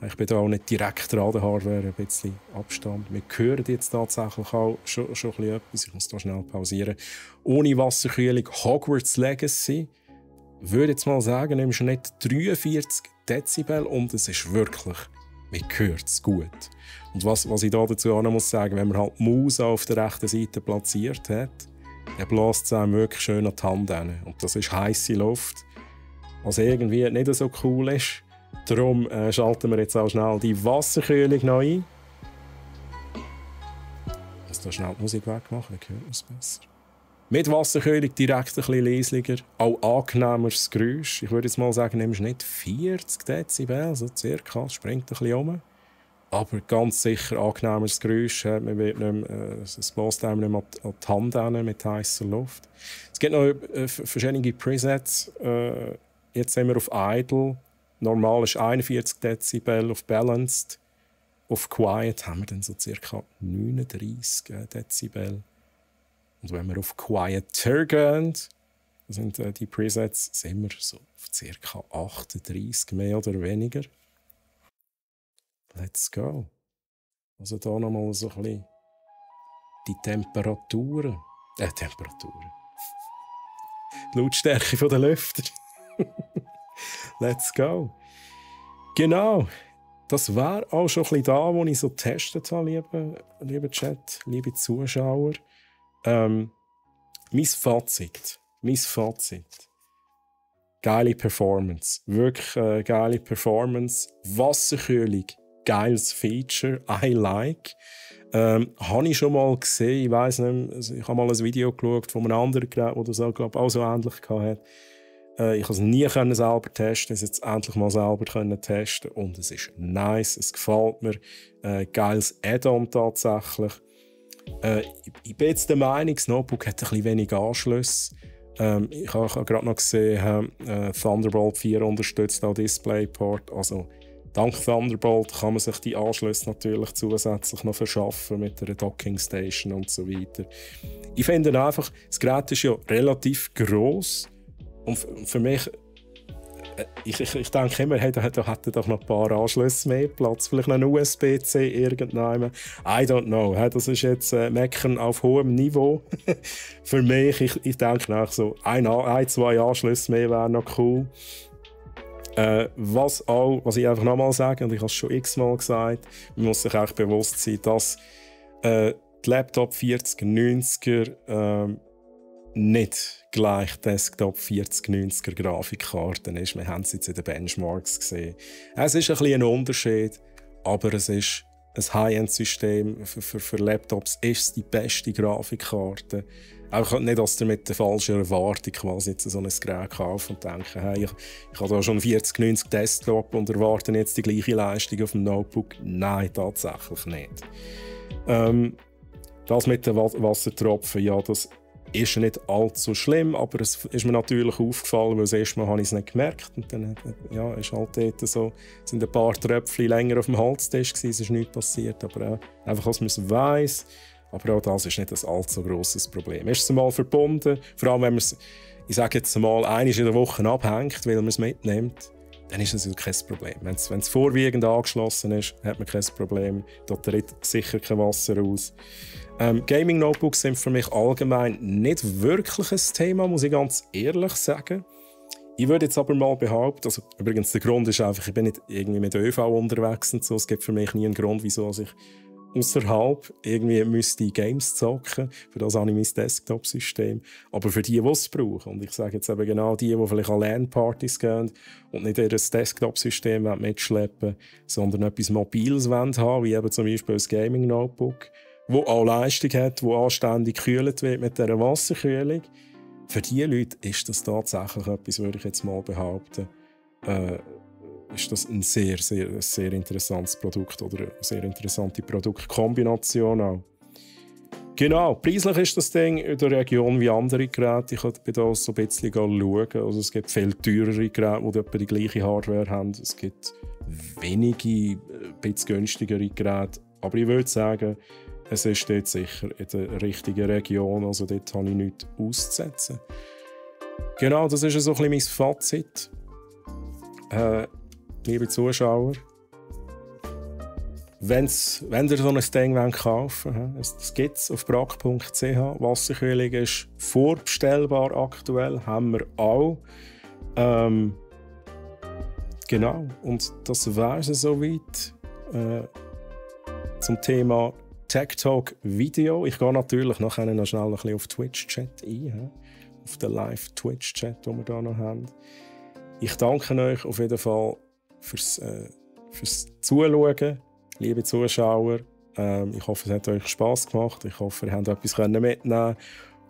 Ich bin da auch nicht direkt dran der Hardware, ein bisschen Abstand. Wir hören jetzt tatsächlich auch schon ein bisschen etwas. Ich muss da schnell pausieren. Ohne Wasserkühlung Hogwarts Legacy. Ich würde jetzt mal sagen, im Schnitt 43 Dezibel, und es ist wirklich, man hört es gut. Und was ich da dazu auch noch muss sagen, wenn man halt die Maus auf der rechten Seite platziert hat, dann bläst es einem wirklich schön an die Hand hin. Und das ist heisse Luft, was irgendwie nicht so cool ist. Darum schalten wir jetzt auch schnell die Wasserkühlung noch ein. Ich muss da schnell die Musik wegmachen, dann hört man es besser. Mit Wasserkühlung direkt ein bisschen leislicher, auch angenehmeres Geräusch. Ich würde jetzt mal sagen, nimmst nicht 40 Dezibel, so circa, es springt ein bisschen um. Aber ganz sicher angenehmeres Geräusch. Man wird nicht mehr, es bläst einem nicht mehr an die Hand hin mit heißer Luft. Es gibt noch verschiedene Presets. Jetzt sind wir auf Idle. Normal ist 41 Dezibel, auf Balanced. Auf Quiet haben wir dann so ca. 39 Dezibel. Und wenn wir auf Quieter gehen, das sind die Presets, sind wir so auf ca. 38, mehr oder weniger. Let's go. Also da nochmal so ein bisschen die Temperaturen. Temperaturen. Die Lautstärke der Lüfter. Let's go. Genau. Das wäre auch schon ein bisschen da, wo ich so getestet habe, lieber Chat, liebe Zuschauer. Mein Fazit. Geile Performance. Wirklich geile Performance. Wasserkühlung. Geiles Feature. I like. Habe ich schon mal gesehen. Ich weiss nicht, also ich habe mal ein Video geschaut von einem anderen Gerät, das das auch so ähnlich hatte. Ich konnte es nie selber testen, es jetzt endlich mal selber testen und es ist nice, es gefällt mir. Geiles Add-on tatsächlich. Ich bin jetzt der Meinung, das Notebook hat ein bisschen wenig Anschlüsse. Ich habe gerade noch gesehen, Thunderbolt 4 unterstützt auch DisplayPort. Also dank Thunderbolt kann man sich die Anschlüsse natürlich zusätzlich noch verschaffen mit der Docking Station und so weiter. Ich finde einfach, das Gerät ist ja relativ gross. Und für mich, ich denke immer, hey, da hätte doch noch ein paar Anschlüsse mehr Platz. Vielleicht noch ein USB-C irgendwann. I don't know. Das ist jetzt Meckern auf hohem Niveau. Für mich, ich denke nach so ein, zwei Anschlüsse mehr wäre noch cool. Was ich einfach nochmal sage, und ich habe es schon x-mal gesagt, man muss sich auch bewusst sein, dass die Laptop 4090er nicht gleich Desktop 4090er Grafikkarten ist. Wir haben es jetzt in den Benchmarks gesehen. Es ist ein bisschen ein Unterschied, aber es ist ein High-End-System. Für Laptops ist es die beste Grafikkarte. Auch nicht, dass ihr mit der falschen Erwartung quasi jetzt so ein Gerät kauft und denkt, hey, ich habe da schon 4090 Desktop und erwarte jetzt die gleiche Leistung auf dem Notebook. Nein, tatsächlich nicht. Das mit den Wassertropfen, ja, das ist nicht allzu schlimm, aber es ist mir natürlich aufgefallen, weil das erste Mal habe ich es nicht gemerkt. Und dann ja, ist halt dort so, sind ein paar Tröpfchen länger auf dem Holztisch gewesen, es ist nichts passiert. Aber einfach, dass man es weiss. Aber auch das ist nicht ein allzu grosses Problem. Ist es mal verbunden, vor allem wenn man es, ich sage jetzt mal, einmal in der Woche abhängt, weil man es mitnimmt, dann ist das kein Problem. Wenn es vorwiegend angeschlossen ist, hat man kein Problem. Da tritt sicher kein Wasser raus. Gaming-Notebooks sind für mich allgemein nicht wirklich ein Thema, muss ich ganz ehrlich sagen. Ich würde jetzt aber mal behaupten, also übrigens der Grund ist einfach, ich bin nicht irgendwie mit ÖV unterwegs und so. Es gibt für mich nie einen Grund, wieso ich außerhalb irgendwie müsste Games zocken. Für das habe ich mein Desktop-System. Aber für die es brauchen, und ich sage jetzt eben genau die vielleicht an LAN-Partys gehen und nicht ihr Desktop-System mitschleppen, sondern etwas Mobiles haben, wie eben zum Beispiel ein Gaming-Notebook, wo auch Leistung hat, wo anständig gekühlt wird mit dieser Wasserkühlung. Für diese Leute ist das tatsächlich etwas, würde ich jetzt mal behaupten, ist das ein sehr interessantes Produkt oder eine sehr interessante Produktkombination auch. Genau, preislich ist das Ding in der Region wie andere Geräte. Ich habe da so ein bisschen schauen. Also es gibt viel teurere Geräte, die etwa die gleiche Hardware haben. Es gibt wenige, ein bisschen günstigere Geräte. Aber ich würde sagen, es ist dort sicher in der richtigen Region. Also dort habe ich nichts auszusetzen. Genau, das ist so ein bisschen mein Fazit. Liebe Zuschauer, wenn ihr so ein Ding kaufen wollt, das gibt es auf brack.ch. Wasserkühlung ist vorbestellbar aktuell, haben wir auch. Genau, und das wäre es soweit zum Thema Tech Talk Video. Ich gehe natürlich nachher noch schnell ein bisschen auf Twitch-Chat ein, auf den Live-Twitch-Chat, den wir hier noch haben. Ich danke euch auf jeden Fall fürs Zuschauen, liebe Zuschauer. Ich hoffe, es hat euch Spass gemacht. Ich hoffe, ihr habt etwas mitnehmen.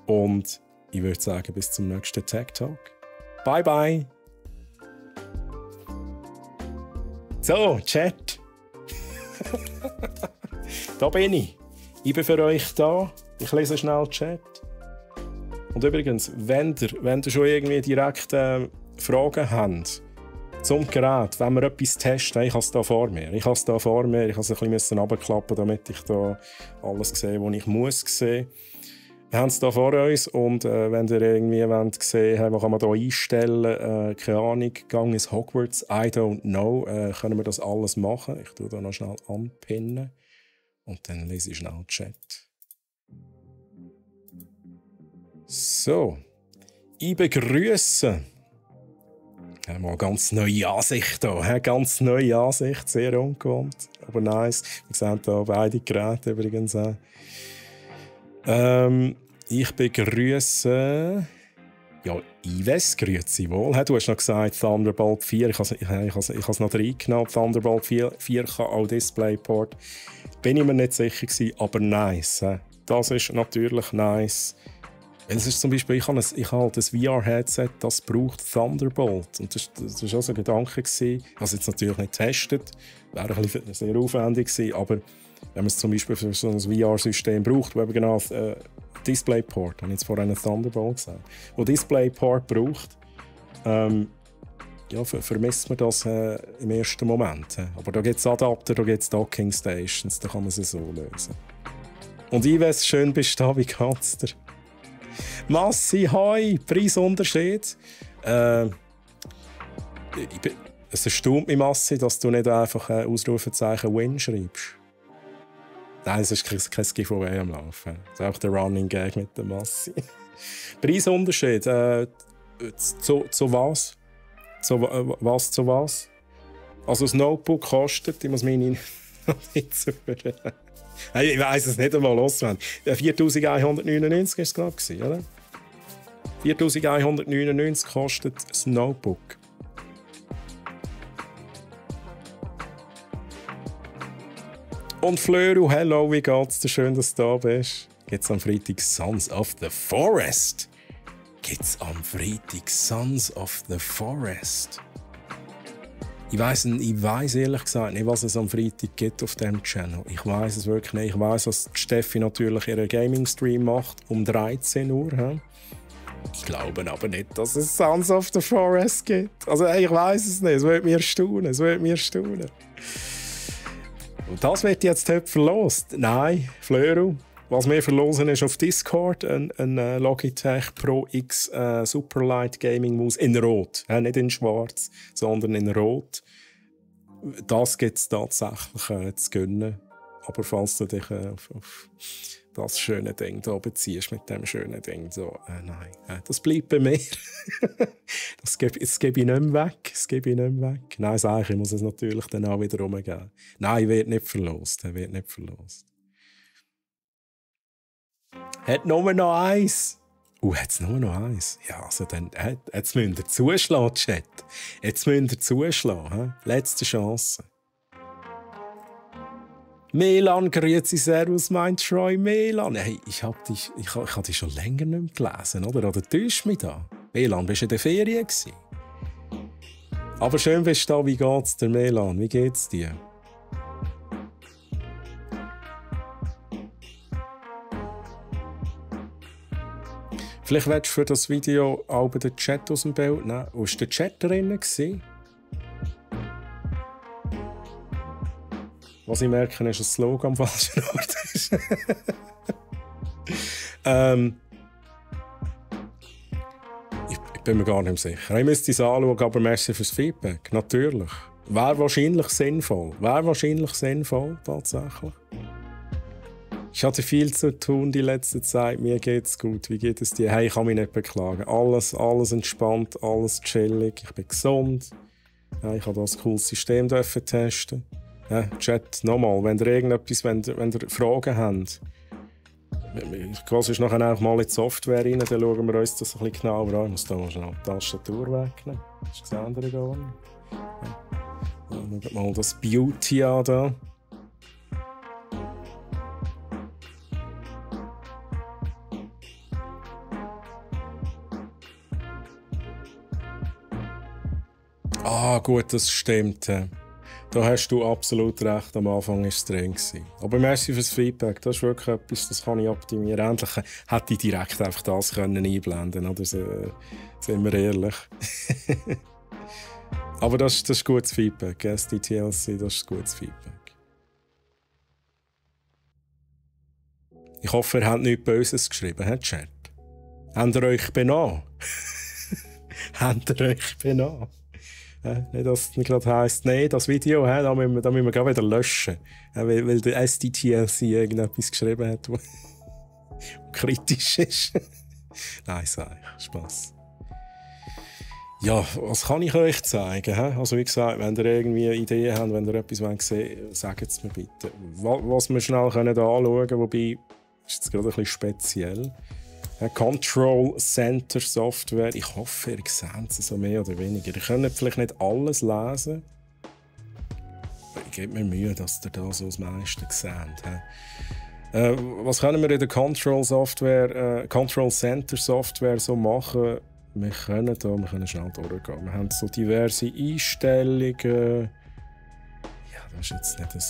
Und ich würde sagen, bis zum nächsten Tech Talk. Bye, bye. So, Chat. Da bin ich. Ich bin für euch da. Ich lese schnell Chat. Und übrigens, wenn ihr schon irgendwie direkt Fragen habt zum Gerät, wenn wir etwas testen, ich habe es hier vor mir. Ich habe es ein bisschen runterklappen, damit ich da alles sehe, was ich muss sehen. Wir haben es hier vor uns und wenn ihr irgendwie sehen wollt, was kann man hier einstellen, keine Ahnung, Gang ist Hogwarts, I don't know, können wir das alles machen. Ich tue da noch schnell anpinnen und dann lese ich schnell den Chat. So, ich begrüße mal ganz neue Ansicht hier, ganz neue Ansicht, sehr ungewohnt, aber nice. Wir sehen hier beide Geräte übrigens auch. Ich begrüße Ives, grüezi wohl. Du hast noch gesagt Thunderbolt 4, ich habe es noch reingenommen. Thunderbolt 4 kann auch DisplayPort. Bin ich mir nicht sicher gewesen, aber nice. Das ist natürlich nice. Es ist zum Beispiel, ich habe halt ein VR-Headset, das braucht Thunderbolt. Und das war auch so ein Gedanke. Ich habe es jetzt natürlich nicht getestet, wäre ein bisschen sehr aufwendig gewesen, aber wenn man es zum Beispiel für so ein VR-System braucht, wo eben genau DisplayPort, habe ich jetzt vorhin einen Thunderbolt gesagt, wo DisplayPort braucht, vermisst man das im ersten Moment. Aber da gibt es Adapter, da gibt es Docking Stations, da kann man sie so lösen. Und Ives, schön bist du da, wie geht's dir? Massi, hoi, Preisunterschied. Es erstaunt mich, Massi, dass du nicht einfach ein Ausrufezeichen Win schreibst. Nein, es ist kein Giveaway am Laufen. Das ist auch der Running Gag mit der Massi. Preisunterschied. Zu was? Zu was? Also das Notebook kostet, ich muss meine Notizen führen. Ich weiss es nicht einmal auswendig. 4'199 war es, glaube ich, oder? 4'199 kostet das Notebook. Und Flöru, hello, wie geht's dir? Schön, dass du da bist. Geht's am Freitag Sons of the Forest? Geht's am Freitag Sons of the Forest? Ich weiss ehrlich gesagt nicht, was es am Freitag gibt auf diesem Channel. Ich weiss es wirklich nicht. Ich weiss, dass Steffi natürlich ihren Gaming-Stream macht um 13 Uhr. He? Ich glaube aber nicht, dass es Sons of the Forest gibt. Also ich weiss es nicht. Es würde mich erstaunen. Und das wird jetzt heute verlost. Nein, Flöru. Was wir verlosen ist auf Discord ein Logitech Pro X Superlight Gaming Maus in Rot. Nicht in Schwarz, sondern in Rot. Das gibt es tatsächlich zu gönnen. Aber falls du dich auf das schöne Ding hier beziehst, mit dem schönen Ding, so, nein, das bleibt bei mir. das gebe ich nicht mehr weg. Nein, sage ich muss es natürlich dann auch wieder rumgeben. Nein, wird nicht verlost. Hat nur noch eins. Hat es nur noch eins? Ja, also dann, jetzt müsst ihr zuschlagen, Chat. Jetzt müsst ihr zuschlagen. Letzte Chance. Melan, grüezi, servus, mein Troy Melan. Hey, ich hab dich schon länger nicht mehr gelesen, oder? Oder täuscht mich da? Melan, bist du in der Ferien gewesen? Aber schön bist du da. Wie geht's dir, Melan? Wie geht's dir? Vielleicht willst du für das Video auch den Chat aus dem Bild nehmen. Wo war der Chat drin? Was ich merke, ist, dass das Logo am falschen Ort ist. Ich bin mir gar nicht sicher. Ich müsste es anschauen, aber merci fürs Feedback. Natürlich. Wäre wahrscheinlich sinnvoll, tatsächlich. Ich hatte viel zu tun die letzte Zeit. Mir geht's gut. Wie geht es dir? Hey, ich kann mich nicht beklagen. Alles entspannt, alles chillig. Ich bin gesund. Ja, ich habe das cooles System testen. Ja, Chat, nochmal, wenn ihr Fragen habt, ich gehe sonst nachher auch mal in die Software rein, dann schauen wir uns das ein bisschen genauer an. Ich muss da mal schnell die Tastatur wegnehmen. Das ist das andere gar nicht. Ja. Schauen wir mal das Beauty an da. Ah, gut, das stimmt. Da hast du absolut recht, am Anfang war es drin. Aber merci fürs Feedback, das ist wirklich etwas, das kann ich optimieren. Endlich hätte ich direkt einfach das können einblenden können, sind wir ehrlich. Aber das ist gutes Feedback, SDTLC, das ist gutes Feedback. Ich hoffe, ihr habt nichts Böses geschrieben, Chat. Habt ihr euch benommen? Habt ihr euch benommen? Nicht, dass es gerade heisst, nein, das Video, da müssen wir gerade wieder löschen. Weil der SDTLC irgendetwas geschrieben hat, was kritisch ist. Nein, sag ich, Spass. Ja, was kann ich euch zeigen? Also wie gesagt, wenn ihr irgendwie Ideen habt, wenn ihr etwas sehen wollt, sagt es mir bitte. Was wir schnell anschauen können, wobei, ist jetzt gerade ein bisschen speziell. Control Center Software. Ich hoffe, ihr seht es so mehr oder weniger. Ihr könnt vielleicht nicht alles lesen. Aber ich gebe mir Mühe, dass ihr da so das meiste seht. Was können wir in der Control Center Software so machen? Wir können schnell durchgehen. Wir haben so diverse Einstellungen. Ja, das ist jetzt nicht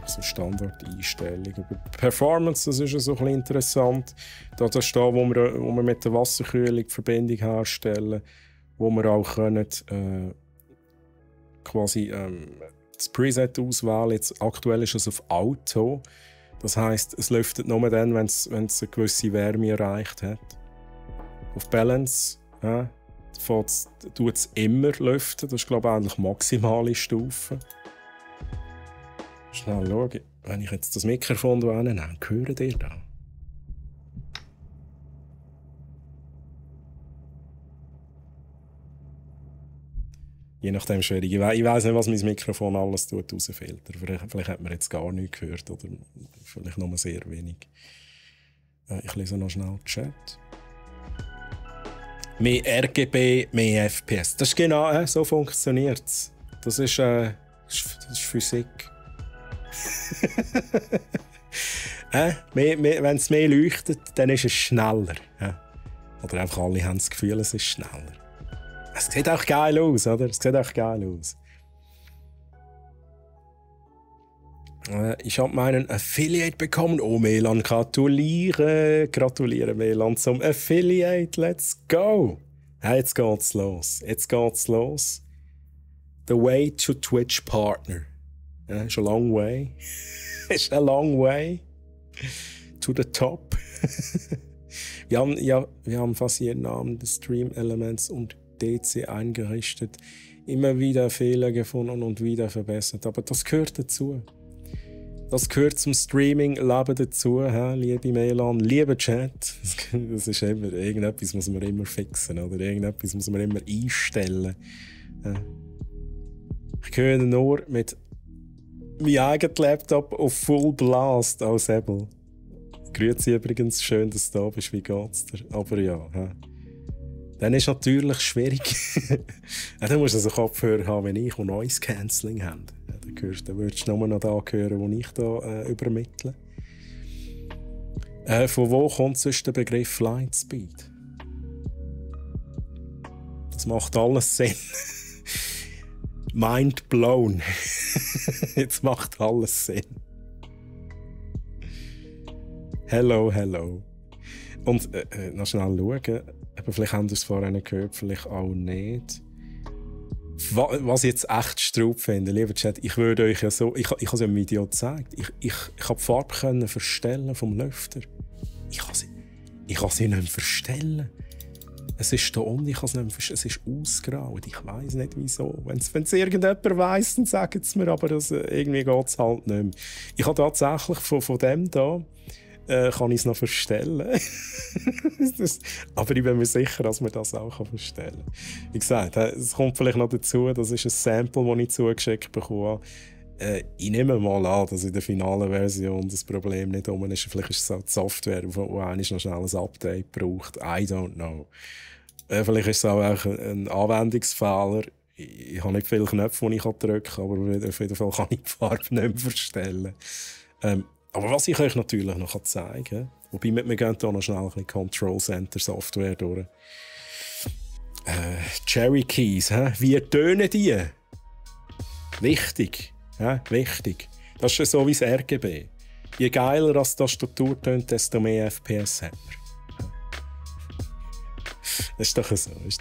so Standard-Einstellungen. Performance, das ist ja so ein bisschen interessant. Da steht, wo wir mit der Wasserkühlung die Verbindung herstellen, wo wir auch können, quasi das Preset auswählen. Jetzt, aktuell ist es auf Auto. Das heisst, es lüftet nur dann, wenn es eine gewisse Wärme erreicht hat. Auf Balance tut es immer lüften. Das ist, glaube ich, eigentlich maximale Stufe. Schnell schauen. Wenn ich jetzt das Mikrofon hier nehme, hört ihr da? Je nachdem schwierig. Ich weiss nicht, was mein Mikrofon alles rausfiltert. Vielleicht hat man jetzt gar nichts gehört oder vielleicht nur sehr wenig. Ich lese noch schnell den Chat. Mehr RGB, mehr FPS. Das ist genau, so funktioniert es. Das ist Physik. Wenn es mehr leuchtet, dann ist es schneller. Oder einfach alle haben das Gefühl, es ist schneller. Es sieht auch geil aus, oder? Es sieht auch geil aus. Ich habe meinen Affiliate bekommen. Oh, Melan, gratuliere. Gratuliere, Melan, zum Affiliate. Let's go. Jetzt geht's los. Jetzt geht's los. The way to Twitch Partner. It's a long way. It's a long way to the top. wir haben fast jeden Namen des Stream Elements und DC eingerichtet. Immer wieder Fehler gefunden und wieder verbessert. Aber das gehört dazu. Das gehört zum Streaming-Leben dazu, liebe Melan, liebe Chat. Das ist immer, irgendetwas muss man immer fixen, oder? Irgendetwas muss man immer einstellen. Ich höre nur mit meinem eigenen Laptop auf Full Blast als Apple. Grüezi übrigens, schön, dass du da bist, wie geht's dir? Aber ja, dann ist es natürlich schwierig. Dann musst du also Kopfhörer haben, wenn ich, und Noise Cancelling haben. Dann würdest du nur noch da hören, wo ich da übermittle. Von wo kommt sonst der Begriff Lightspeed? Das macht alles Sinn. Mind blown. Jetzt macht alles Sinn. Hello, hello. Und noch schnell schauen, aber vielleicht haben wir es vorhin gehört, vielleicht auch nicht. Was ich jetzt echt Straub finde, lieber Chat, ich würde euch ja so, ich habe es ja im Video gezeigt, ich habe die Farbe können verstellen vom Lüfter. Ich kann sie nicht verstellen. Es ist da unten, ich kann es nicht verstellen, es ist ausgraut, ich weiss nicht wieso. Wenn es irgendjemand weiss, dann sagt es mir, aber irgendwie geht es halt nicht mehr. Ich habe tatsächlich von dem da, kann ich es noch verstellen. Aber ich bin mir sicher, dass man das auch verstellen kann. Wie gesagt, es kommt vielleicht noch dazu, das ist ein Sample, das ich zugeschickt bekomme. Ich nehme mal an, dass in der finalen Version das Problem nicht um ist. Vielleicht ist es auch die Software, die eigentlich noch schnell ein Update braucht. I don't know. Vielleicht ist es auch ein Anwendungsfehler. Ich habe nicht viele Knöpfe, die ich drücken kann, aber auf jeden Fall kann ich die Farbe nicht mehr verstellen. Aber was ich euch natürlich noch zeigen kann, wobei wir gehen hier noch schnell ein bisschen Control Center Software durch. Cherry Keys, wie tönen die? Wichtig, wichtig. Das ist so wie das RGB. Je geiler die Tastatur tönt, desto mehr FPS hat man. Das ist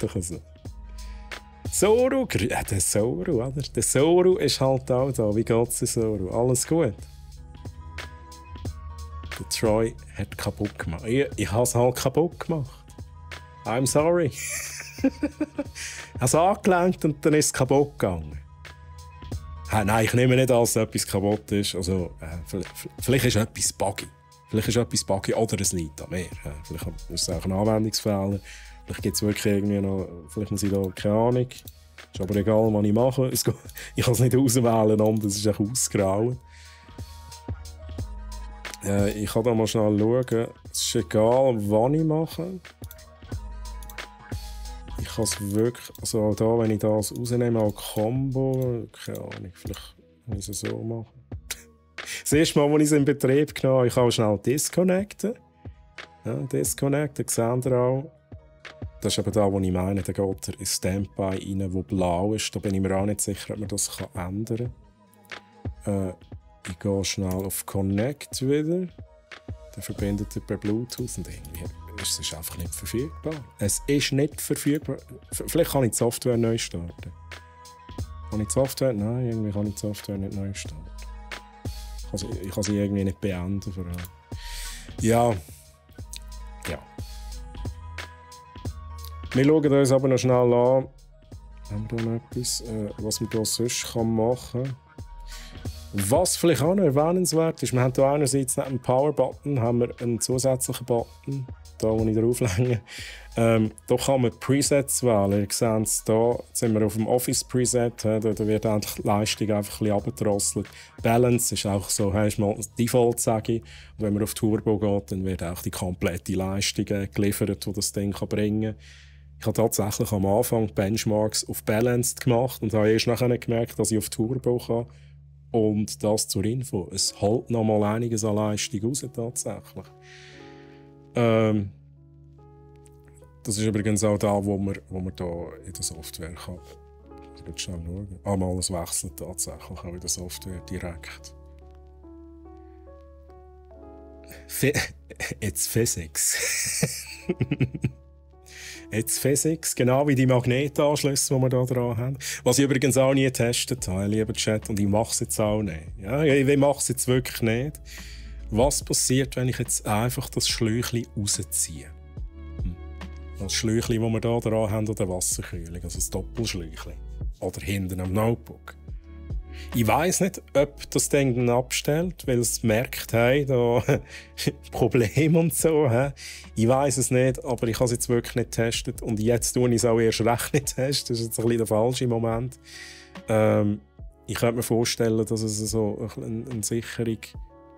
doch so, Zoru, der Zoru, oder? Der Zoru ist halt auch da. Wie geht's der Zoru? Alles gut? Der Troy hat kaputt gemacht. Ich habe es halt kaputt gemacht. I'm sorry. Ich habe es angelenkt und dann ist es kaputt gegangen. Nein, ich nehme nicht an, dass etwas kaputt ist. Also, vielleicht ist etwas buggy. Oder es liegt an mir. Vielleicht ist es auch ein Anwendungsfehler. Vielleicht gibt es wirklich irgendwie noch, vielleicht muss ich da, keine Ahnung. Ist aber egal, was ich mache. Ich kann es nicht auswählen, und es ist echt ausgrauen. Ich kann da mal schnell schauen. Es ist egal, was ich mache. Ich kann es wirklich, also auch da, wenn ich das rausnehme, auch Combo, keine Ahnung, vielleicht kann ich es so machen. Das erste Mal, als ich es in Betrieb genommen habe, ich kann auch schnell disconnecten. Ja, disconnecten, seht ihr auch. Das ist eben da, wo ich meine, da geht er in Standby rein, wo blau ist. Da bin ich mir auch nicht sicher, ob man das ändern kann. Ich gehe schnell auf Connect wieder. Dann verbindet er per Bluetooth und irgendwie ist es einfach nicht verfügbar. Es ist nicht verfügbar. Vielleicht kann ich die Software neu starten. Kann ich die Software? Nein, irgendwie kann ich die Software nicht neu starten. Ich kann sie irgendwie nicht beenden. Vor allem. Ja. Wir schauen uns aber noch schnell an, haben wir noch etwas, was man hier sonst machen kann. Was vielleicht auch noch erwähnenswert ist, wir haben hier einerseits neben dem Power-Button haben wir einen zusätzlichen Button, da wo ich drauflege. Da kann man Presets wählen. Ihr seht es hier, jetzt sind wir auf dem Office-Preset, da wird die Leistung einfach ein bisschen runtergedrosselt. Balance ist auch so, hast mal Default, sage ich. Und wenn man auf Turbo geht, dann wird auch die komplette Leistung geliefert, die das Ding bringen kann. Ich habe tatsächlich am Anfang Benchmarks auf Balanced gemacht und habe erst nachher gemerkt, dass ich auf Turbo kann. Und das zur Info. Es holt noch mal einiges an Leistung raus, tatsächlich. Das ist übrigens auch da, wo man hier in der Software kann. Ich will schnell schauen. Mal, es wechselt tatsächlich auch in der Software direkt. It's Physics. Jetzt Physics, genau wie die Magnetanschlüsse, die wir hier dran haben. Was ich übrigens auch nie getestet habe, lieber Chat, und ich mache es jetzt auch nicht. Ja, ich mache es jetzt wirklich nicht. Was passiert, wenn ich jetzt einfach das Schläuchchen rausziehe? Das Schläuchchen, das wir hier dran haben, oder Wasserkühlung, also das Doppelschläuchchen. Oder hinten am Notebook. Ich weiss nicht, ob das Ding dann abstellt, weil es merkt, hey, da Probleme und so. Hey. Ich weiss es nicht, aber ich habe es jetzt wirklich nicht getestet. Und jetzt tue ich es auch erst recht nicht testen. Das ist jetzt ein bisschen der falsche Moment. Ich könnte mir vorstellen, dass es so eine Sicherung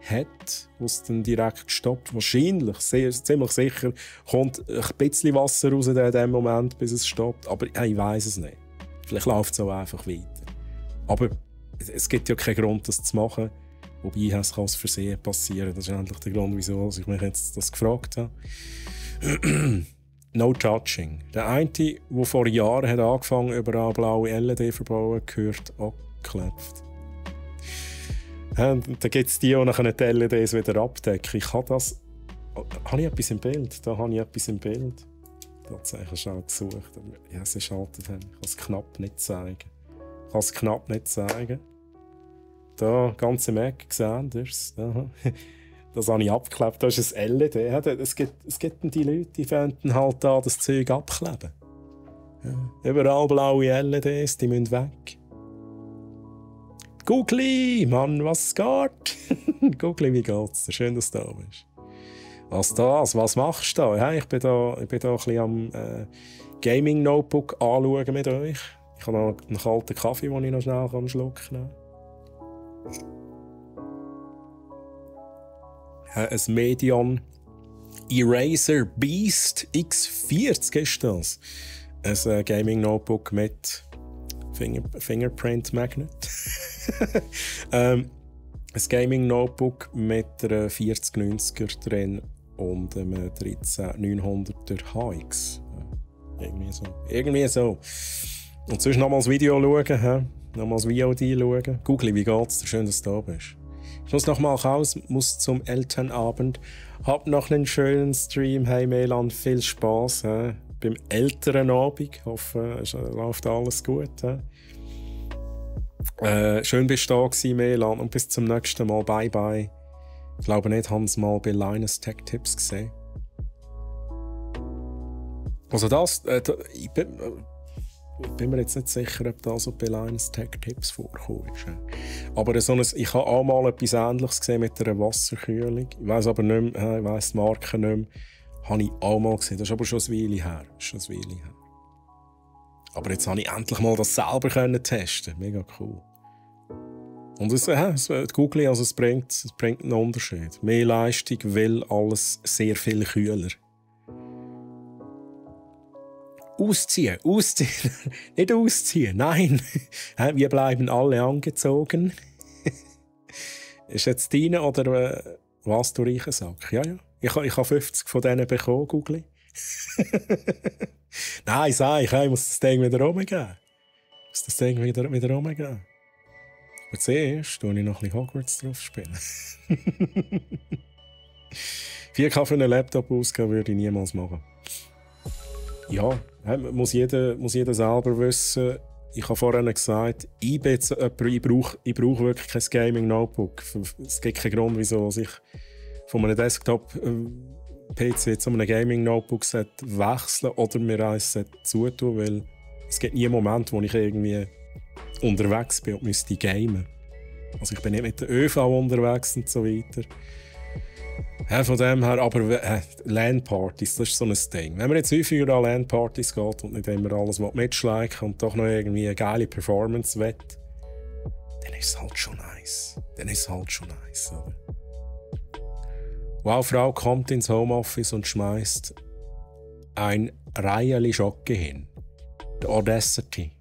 hat, die es dann direkt stoppt. Wahrscheinlich, ziemlich sicher, kommt ein bisschen Wasser raus in dem Moment, bis es stoppt. Aber ich weiss es nicht. Vielleicht läuft es auch einfach weiter. Aber es gibt ja keinen Grund, das zu machen. Wobei, es kann aus Versehen passieren. Das ist eigentlich der Grund, wieso ich mich jetzt das gefragt habe. No Touching. Der eine, der vor Jahren hat angefangen überall blaue LED verbauen, gehört abgeklebt. Dann gibt es die, die nachher die LEDs wieder abdecken. Habe ich etwas im Bild? Da habe ich etwas im Bild. Tatsächlich schon gesucht. Ja, es ist halt, ich kann es knapp nicht zeigen. Da, ganz im Eck, gesehen ihr es? Das habe ich abgeklebt. Da ist ein LED. Es gibt die Leute, die finden halt da das Zeug abkleben. Ja. Überall blaue LEDs, die müssen weg. Googli, Mann, was geht? Googli, wie geht's dir? Schön, dass du da bist. Was machst du da? Ja, ich bin da ein bisschen am Gaming-Notebook anschauen mit euch. Ich habe noch einen kalten Kaffee, den ich noch schnell einen Schluck nehmen kann. Ein Medion Eraser Beast X40 ist das. Ein Gaming-Notebook mit Fingerprint Magnet. Ein Gaming Notebook mit einer 4090er drin und einem 13900er HX. Irgendwie so. Und sonst nochmals Video schauen, nochmals VOD schauen. Google, wie geht's dir? Schön, dass du da bist. Ich muss nochmal raus, muss zum Elternabend. Hab noch einen schönen Stream. Hey Melan, viel Spaß beim Elternabend. Ich hoffe, es läuft alles gut. Schön bist du da gewesen, Melan, und bis zum nächsten Mal. Bye bye. Ich glaube nicht, haben sie mal bei Linus Tech Tips gesehen. Also das, ich bin mir jetzt nicht sicher, ob das so bei Linus Tech Tips vorgekommen ist. Aber ich habe auch mal etwas Ähnliches gesehen mit einer Wasserkühlung. Ich weiss aber nicht mehr, ich weiss die Marke nicht mehr. Habe ich auch mal gesehen. Das ist aber schon ein Weile her. Aber jetzt habe ich endlich mal das selber testen. Mega cool. Und Google, also es bringt einen Unterschied. Mehr Leistung, weil alles sehr viel kühler. Ausziehen. Nicht ausziehen, nein. Wir bleiben alle angezogen. Ist jetzt deine oder was, du reichen Sack? Ja. Ich habe 50 von denen bekommen, Google. Nein, ich muss das Ding wieder rumgeben. Aber zuerst tue ich noch ein bisschen Hogwarts drauf spielen. 4K für einen Laptop ausgeben würde ich niemals machen. Ja, muss jeder selber wissen. Ich habe vorhin gesagt, ich brauche wirklich kein Gaming-Notebook. Es gibt keinen Grund, wieso ich von einem Desktop-PC zu einem Gaming-Notebook wechseln oder mir eins zutun, weil es gibt nie einen Moment, wo ich irgendwie unterwegs bin und müsste gamen. Also ich bin nicht mit der ÖV unterwegs und so weiter. Von dem her, aber LAN-Partys, das ist so ein Ding. Wenn man jetzt häufiger an LAN-Partys geht und nicht immer alles mitschleichen und doch noch irgendwie eine geile Performance will, dann ist es halt schon nice. Oder? Wow, Frau kommt ins Homeoffice und schmeißt ein Reihe Schocke hin. Der Audacity.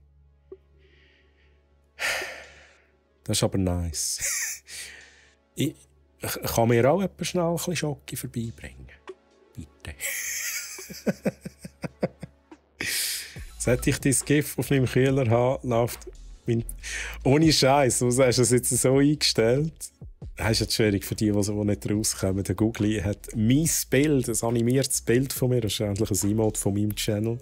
Das ist aber nice. Ich kann mir auch etwas schnell ein bisschen Schocke vorbeibringen. Bitte. Seit ich dein GIF auf meinem Kühler habe, läuft ohne Scheiß. Du hast es jetzt so eingestellt. Das ist jetzt schwierig für die nicht rauskommen. Der Google hat mein Bild, ein animiertes Bild von mir, das ist eigentlich ein Emote von meinem Channel,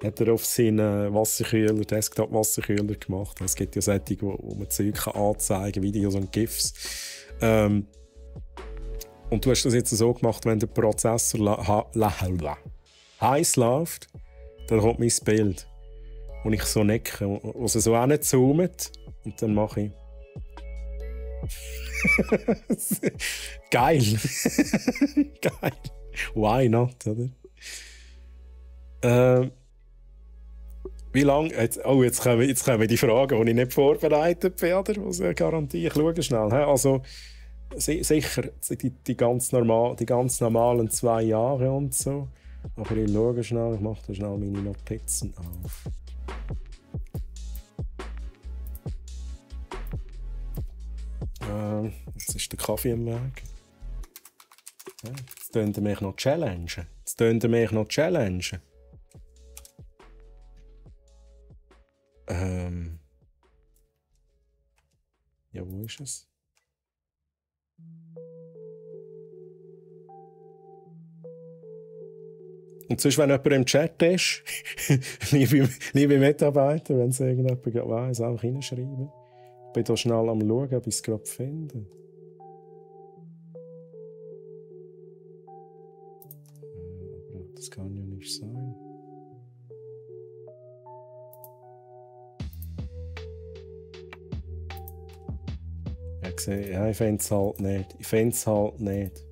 hat er auf seinen Wasserkühler, Desktop-Wasserkühler gemacht. Es gibt ja solche, wo man Zeug anzeigen kann, Videos und GIFs. Und du hast das jetzt so gemacht, wenn der Prozessor heiß läuft, dann kommt mein Bild. Und ich so necke, also so hinzoomt und dann mache ich. Geil! Geil! Why not, oder? Wie lange? Jetzt kommen die Fragen, die ich nicht vorbereitet bin, oder? Also, Garantie, ich schaue schnell. Also, sicher die ganz normalen 2 Jahre und so. Aber ich schaue schnell, ich mache da schnell meine Notizen auf. Jetzt ist der Kaffee am Weg. Jetzt könnt ihr mich noch challengen. Ja, wo ist es? Und sonst, wenn jemand im Chat ist, liebe Mitarbeiter, wenn es irgendjemand weiss, einfach hineinschreiben. Ich bin hier schnell am Schauen, ob ich es gerade finde. Das kann ja nicht sein. Ja, ich finde es halt nicht.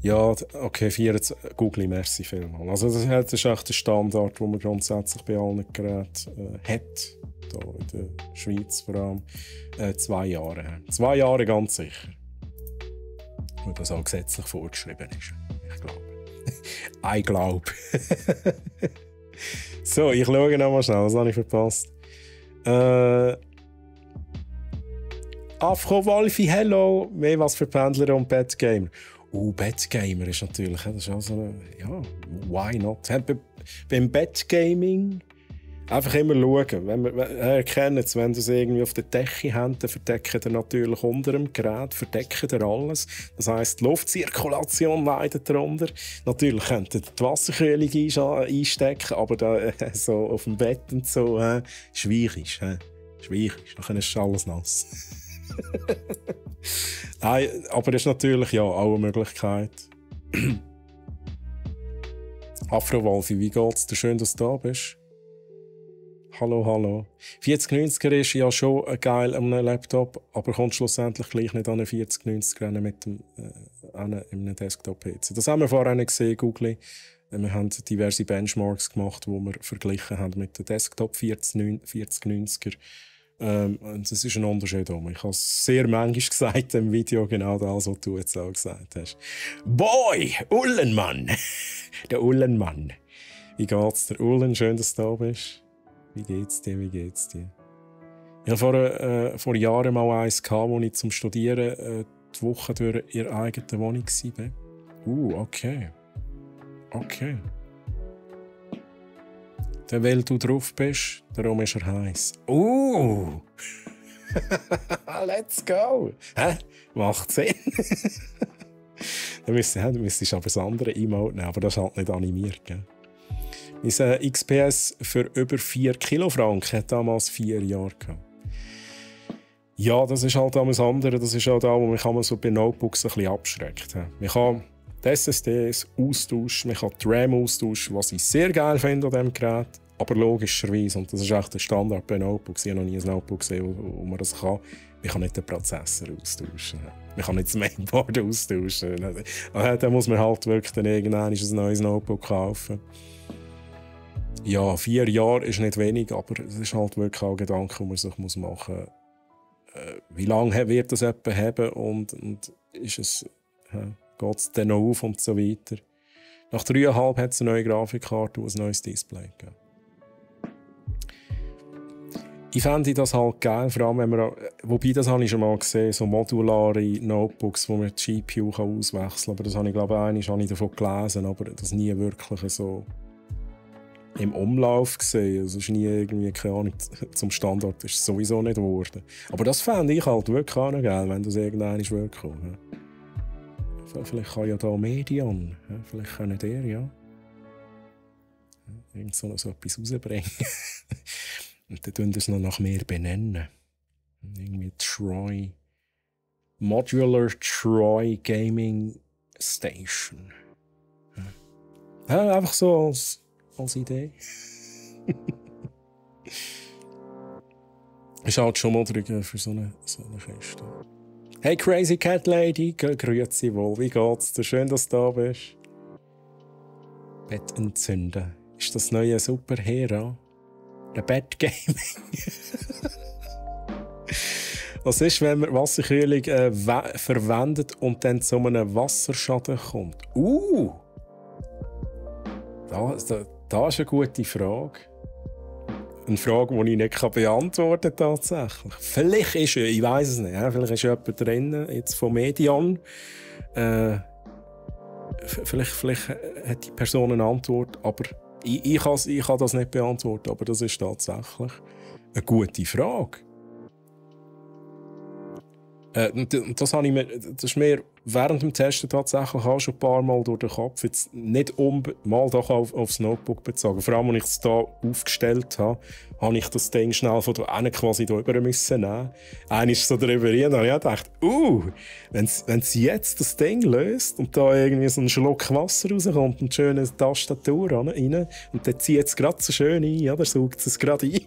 Ja, okay, 24. Google, merci vielmals. Also das ist echt der Standard, den man grundsätzlich bei allen Geräten hat. Hier in der Schweiz vor allem. 2 Jahre. 2 Jahre ganz sicher. Weil das auch gesetzlich vorgeschrieben ist. Ich glaube. Ich glaube. So, ich schaue noch mal schnell, was habe ich verpasst? Afro Wolfi, hello! Mehr was für Pendler und Bettgamer. Bettgamer ist natürlich, das ist also, ja, why not? Beim Bettgaming einfach immer schauen. Erkennen es, wenn ihr es irgendwie auf der Decke habt, dann verdeckt ihr natürlich unter dem Gerät, verdeckt ihr alles. Das heisst, die Luftzirkulation leidet darunter. Natürlich könnt ihr die Wasserkühlung einstecken, aber da, so auf dem Bett und so, schwierig. Schwierig, dann ist alles nass. Nein, aber das ist natürlich ja auch eine Möglichkeit. Afro Wolfi, wie geht's dir? Schön, dass du da bist. Hallo, hallo. 4090er ist ja schon geil an einem Laptop, aber kommt schlussendlich gleich nicht an einen 4090er mit einem Desktop-PC. Das haben wir vorher nicht gesehen, Google. Wir haben diverse Benchmarks gemacht, die wir verglichen haben mit dem Desktop 4090er. Und es ist ein Unterschied. Ich habe es sehr manchmal gesagt im Video, genau das, was du jetzt auch gesagt hast. Boy, Ullenmann! Der Ullenmann. Wie geht's dir, Ullen? Schön, dass du da bist. Wie geht's dir? Wie geht's dir? Ich hatte vor Jahren mal eins, wo ich zum Studieren die Woche durch ihre eigene Wohnung war. Okay. Okay. Dann, weil du drauf bist, darum ist er heiß. Let's go! Hä? Macht Sinn. Dann müsstest du aber das andere Emote nehmen, aber das ist halt nicht animiert. Gell? Mein XPS für über 4 Kilo Franken hat damals 4 Jahre gehabt. Ja, das ist halt das andere. Das ist auch da, wo mich so bei Notebooks ein bisschen abschreckt. Man kann die SSDs austauschen, man kann die RAM austauschen, was ich sehr geil finde an diesem Gerät. Aber logischerweise, und das ist echt der Standard bei Notebooks, ich habe noch nie ein Notebook gesehen, wo man das kann, man kann nicht den Prozessor austauschen. Man kann nicht das Mainboard austauschen. Da muss man halt wirklich dann irgendwann ein neues Notebook kaufen. Ja, 4 Jahre ist nicht wenig, aber es ist halt wirklich auch ein Gedanke, den man sich machen muss. Wie lange wird das jemand haben und ist es, geht es dann noch auf und so weiter. Nach 3,5 hat es eine neue Grafikkarte und ein neues Display gegeben. Ich fände das halt geil, vor allem wenn man, wobei das habe ich schon mal gesehen, so modulare Notebooks, wo man die GPU auswechseln kann. Aber das habe ich, glaube ich, einmal davon gelesen, aber das nie wirklich so im Umlauf gesehen. Es ist nie irgendwie, keine Ahnung, zum Standard ist es sowieso nicht geworden. Aber das fände ich halt wirklich auch noch geil, wenn das irgendwann wirklich kommt. Vielleicht kann ja da Medion, vielleicht können der, ja. Irgend so etwas rausbringen. Und dann tun wir es noch nach mir benennen. Irgendwie Troy. Modular Troy Gaming Station. Ja, einfach so als Idee. Ist halt schon mal drüber für so eine Kiste. Hey Crazy Cat Lady, grüezi wohl, wie geht's dir? Schön, dass du da bist. Bett entzünden. Ist das neue Superhero? Der Bettgaming. Was ist, wenn man Wasserkühlung verwendet und dann zu einem Wasserschaden kommt? Das ist eine gute Frage. Eine Frage, die ich nicht beantworten kann, tatsächlich. Vielleicht ist, ich weiß es nicht, vielleicht ist jemand drin, jetzt von Medion. Vielleicht hat die Person eine Antwort, aber ich kann das nicht beantworten, aber das ist tatsächlich eine gute Frage. Das ist mir während dem Testen tatsächlich auch schon ein paar Mal durch den Kopf, jetzt nicht mal doch aufs Notebook bezogen. Vor allem, als ich es hier aufgestellt habe, habe ich das Ding schnell von da quasi drüber müssen nehmen. Einer ist so drüber rein, und ich gedacht, wenn sie jetzt das Ding löst und da irgendwie so ein Schluck Wasser rauskommt und eine schöne Tastatur rein, und dann zieht es gerade so schön ein, oder saugt es gerade ein.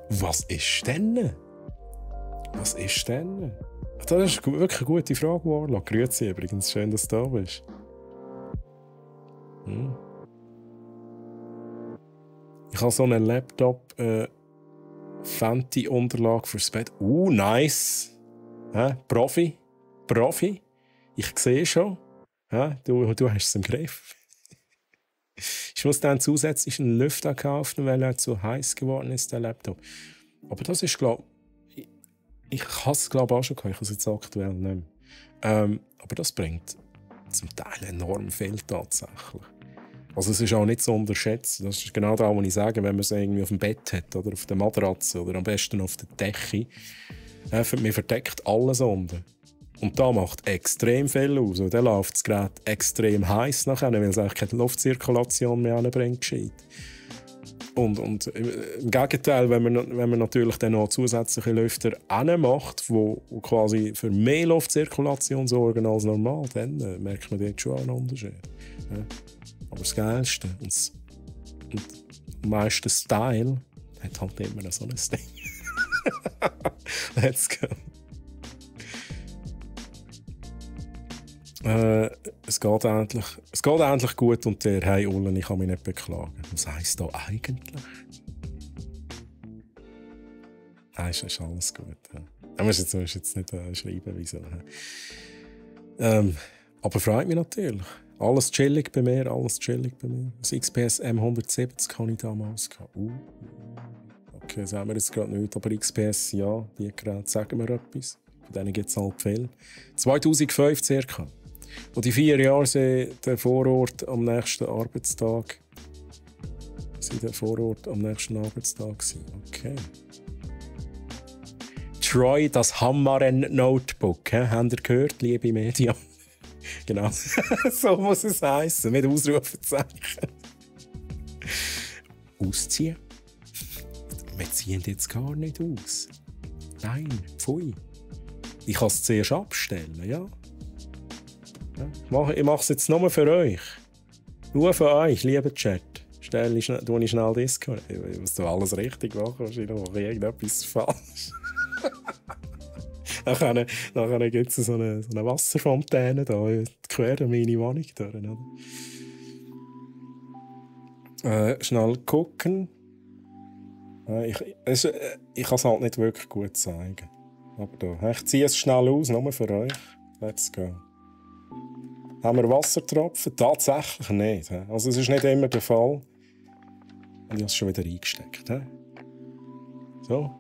Was ist denn? Was ist denn? Das ist wirklich eine gute Frage, Warlock. Grüezi übrigens, schön, dass du da bist. Ich habe so einen Laptop, Fenty-Unterlage fürs Bett. Nice. Profi. Ich sehe schon. Du hast es im Griff. Ich muss dann zusätzlich einen Lüfter kaufen, weil er zu heiß geworden ist, der Laptop. Aber das ist, glaube ich habe es, glaube auch schon gehabt, ich habe es jetzt aktuell nicht mehr. Aber das bringt zum Teil enorm viel tatsächlich. Also es ist auch nicht zu unterschätzen. Das ist genau das, was ich sage, wenn man es irgendwie auf dem Bett hat oder auf der Matratze oder am besten auf der Decke. Man verdeckt alles unten. Und da macht extrem viel aus. Und dann läuft das Gerät extrem heiß nachher, weil es eigentlich keine Luftzirkulation mehr anbringt. Gescheit. Und im Gegenteil, wenn man natürlich dann noch zusätzliche Lüfter macht, die quasi für mehr Luftzirkulation sorgen als normal, dann merkt man dort schon einen Unterschied. Ja. Aber das Geilste und am meisten Style hat halt immer so ein Ding. Let's go. Es geht endlich gut und der «Hey Ullen, ich kann mich nicht beklagen». Was heisst da eigentlich? Nein, ist alles gut. Ja. Du musst jetzt nicht schreiben, wieso. Aber freut mich natürlich. Alles chillig bei mir, alles chillig bei mir. Das XPS M170 hatte ich damals. Okay, das haben wir jetzt gerade nicht, aber XPS, ja, die Geräte sagen mir etwas. Von denen gibt es halt viel. 2005 circa. Und die 4 Jahre sind der Vorort am nächsten Arbeitstag. Okay. Troy, das Hammaren-Notebook. Habt ihr gehört, liebe Medien? Genau. So muss es heißen, mit Ausrufezeichen. Ausziehen? Wir ziehen jetzt gar nicht aus. Nein, pfui. Ich kann es zuerst abstellen, ja? Ich mache es jetzt nur für euch. Nur für euch, lieber Chat. Tue ich schnell Discord. Ich muss doch alles richtig machen, wahrscheinlich mache ich irgendetwas falsch. Nachher gibt es so eine Wasserfontäne da, quer durch meine Wohnung durch. Schnell gucken. Ich kann es halt nicht wirklich gut zeigen. Aber da, ich ziehe es schnell aus, nur für euch. Let's go. Haben wir Wassertropfen? Tatsächlich nicht. Also es ist nicht immer der Fall. Und ich habe es schon wieder eingesteckt. So,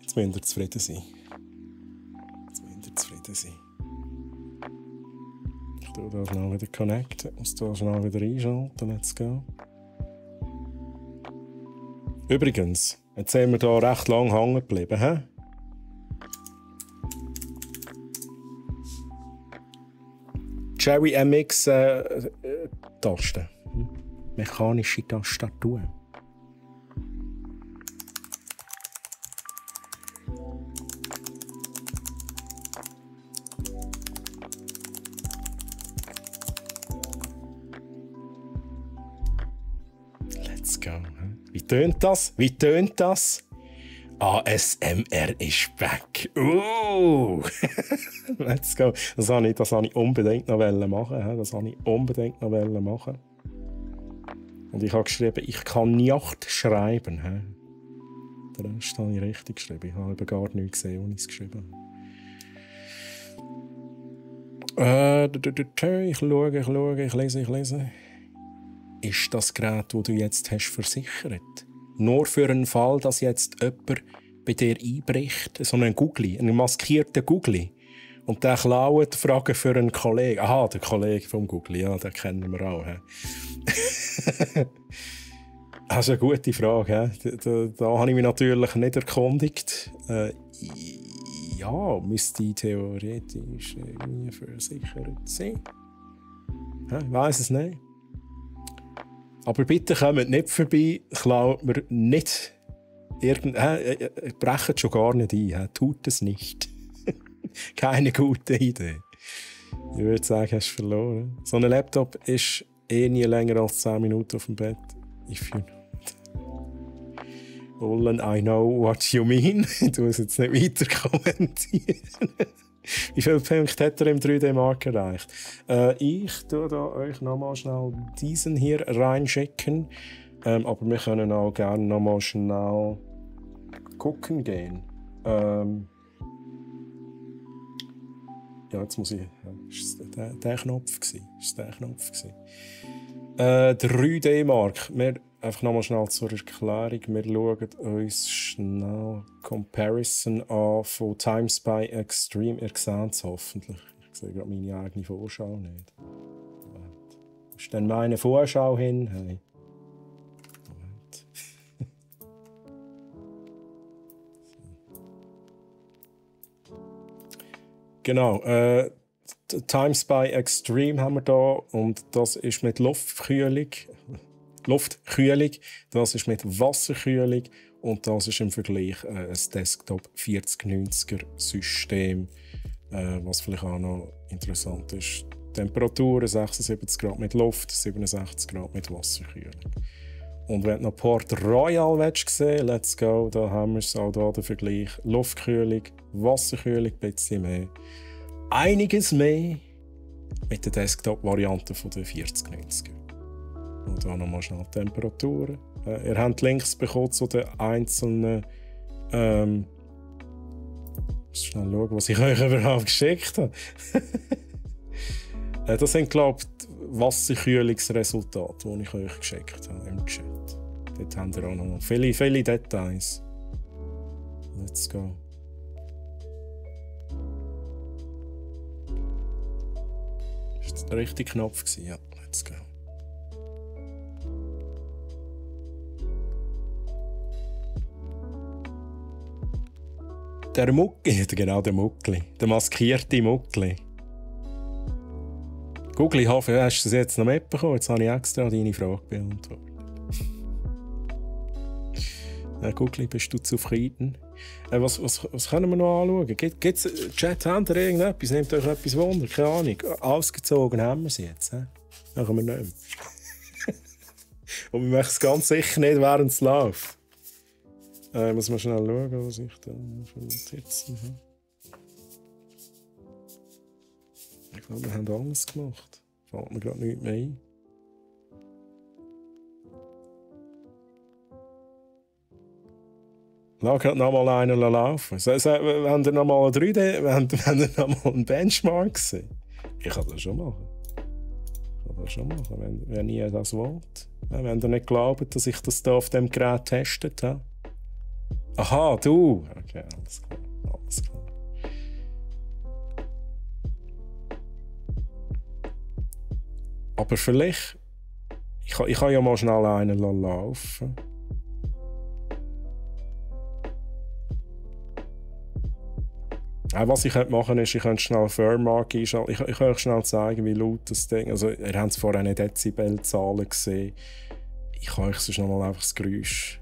jetzt müsst ihr zufrieden sein. Ich tue da schnell wieder connecten, muss da schnell wieder einschalten. Let's go. Übrigens, jetzt sind wir hier recht lang hängen geblieben. Cherry MX Taste. Mechanische Tastatur. Let's go. Wie tönt das? ASMR ist back. Let's go. Das habe ich unbedingt noch machen. Und ich habe geschrieben, ich kann nicht schreiben. Den Rest habe ich richtig geschrieben. Ich habe gar nichts gesehen, als ich es geschrieben habe. Ich schaue, ich lese. Ist das Gerät, das du jetzt hast, versichert? Nur für den Fall, dass jetzt jemand bei dir einbricht, so einen maskierten Googli, und der klaut Fragen für einen Kollegen. Aha, der Kollege vom Googli, ja, den kennen wir auch. Das ist eine gute Frage. Da habe ich mich natürlich nicht erkundigt. Ja, müsste theoretisch irgendwie versichert sein. Ich weiss es nicht. Aber bitte kommt nicht vorbei, klaut mir nicht brecht schon gar nicht ein. Tut es nicht. Keine gute Idee. Ich würde sagen, hast du verloren. So ein Laptop ist nie länger als 10 Minuten auf dem Bett. If you know. Ullen, I know what you mean. Du musst jetzt nicht weiter kommentieren. Wie viele Punkte hat er im 3D-Mark erreicht? Ich tue da euch nochmal schnell diesen hier reinschicken. Aber wir können auch gerne nochmal schnell gucken gehen. Ja, jetzt muss ich. Ist der Knopf gewesen? 3D-Mark. Einfach nochmal schnell zur Erklärung. Wir schauen uns schnell Comparison an von TimeSpy Extreme. Ihr seht es hoffentlich. Ich sehe gerade meine eigene Vorschau nicht. Moment. Wo ist denn meine Vorschau hin? Hey. Moment. Genau. TimeSpy Extreme haben wir da und das ist mit Luftkühlung, das ist mit Wasserkühlung und das ist im Vergleich ein Desktop 4090er System, was vielleicht auch noch interessant ist. Temperatur 76 Grad mit Luft, 67 Grad mit Wasserkühlung. Und wenn du noch Port Royal willst, let's go, da haben wir es auch hier den Vergleich. Luftkühlung, Wasserkühlung, ein bisschen mehr. Einiges mehr mit der Desktop-Variante der 4090er. Und hier nochmal schnell die Temperaturen. Ihr habt Links bekommen zu den einzelnen. Ich muss schnell schauen, was ich euch überhaupt geschickt habe. Das sind, glaube ich, die Wasserkühlungsresultate, die ich euch geschickt habe im Chat. Dort habt ihr auch noch viele, viele Details. Let's go. Das war der richtige Knopf. Ja, let's go. Der Muckli, genau der Muckli. Der maskierte Muckli. Google, ich hoffe, hast du das jetzt noch mitbekommen? Jetzt habe ich extra deine Frage beantwortet. Google, bist du zufrieden? Was können wir noch anschauen? Gibt es Chat, habt ihr irgendetwas? Nehmt euch etwas Wunder? Keine Ahnung. Ausgezogen haben wir sie jetzt. Machen wir nicht mehr. Und wir machen es ganz sicher nicht, während es läuft. Muss man schnell schauen, was ich da für Notizen habe. Ich glaube, wir haben alles gemacht. Fällt mir gerade nichts mehr ein. Lass gerade noch mal einen laufen. Wenn ihr noch mal eine 3D, wenn ihr noch mal einen Benchmark gesehen? Ich kann das schon machen. Wenn ihr das wollt. Wenn ihr nicht glaubt, dass ich das hier auf dem Gerät getestet habe. Aha, du! Okay, alles klar. Alles klar. Aber vielleicht... Ich kann ja mal schnell einen laufen. Was ich machen könnte, ist, ich könnte schnell Firmmark einschalten. Ich kann euch schnell zeigen, wie laut das Ding... Also, ihr habt vorher eine Dezibelzahlen gesehen. Ich kann euch sonst noch mal einfach das Geräusch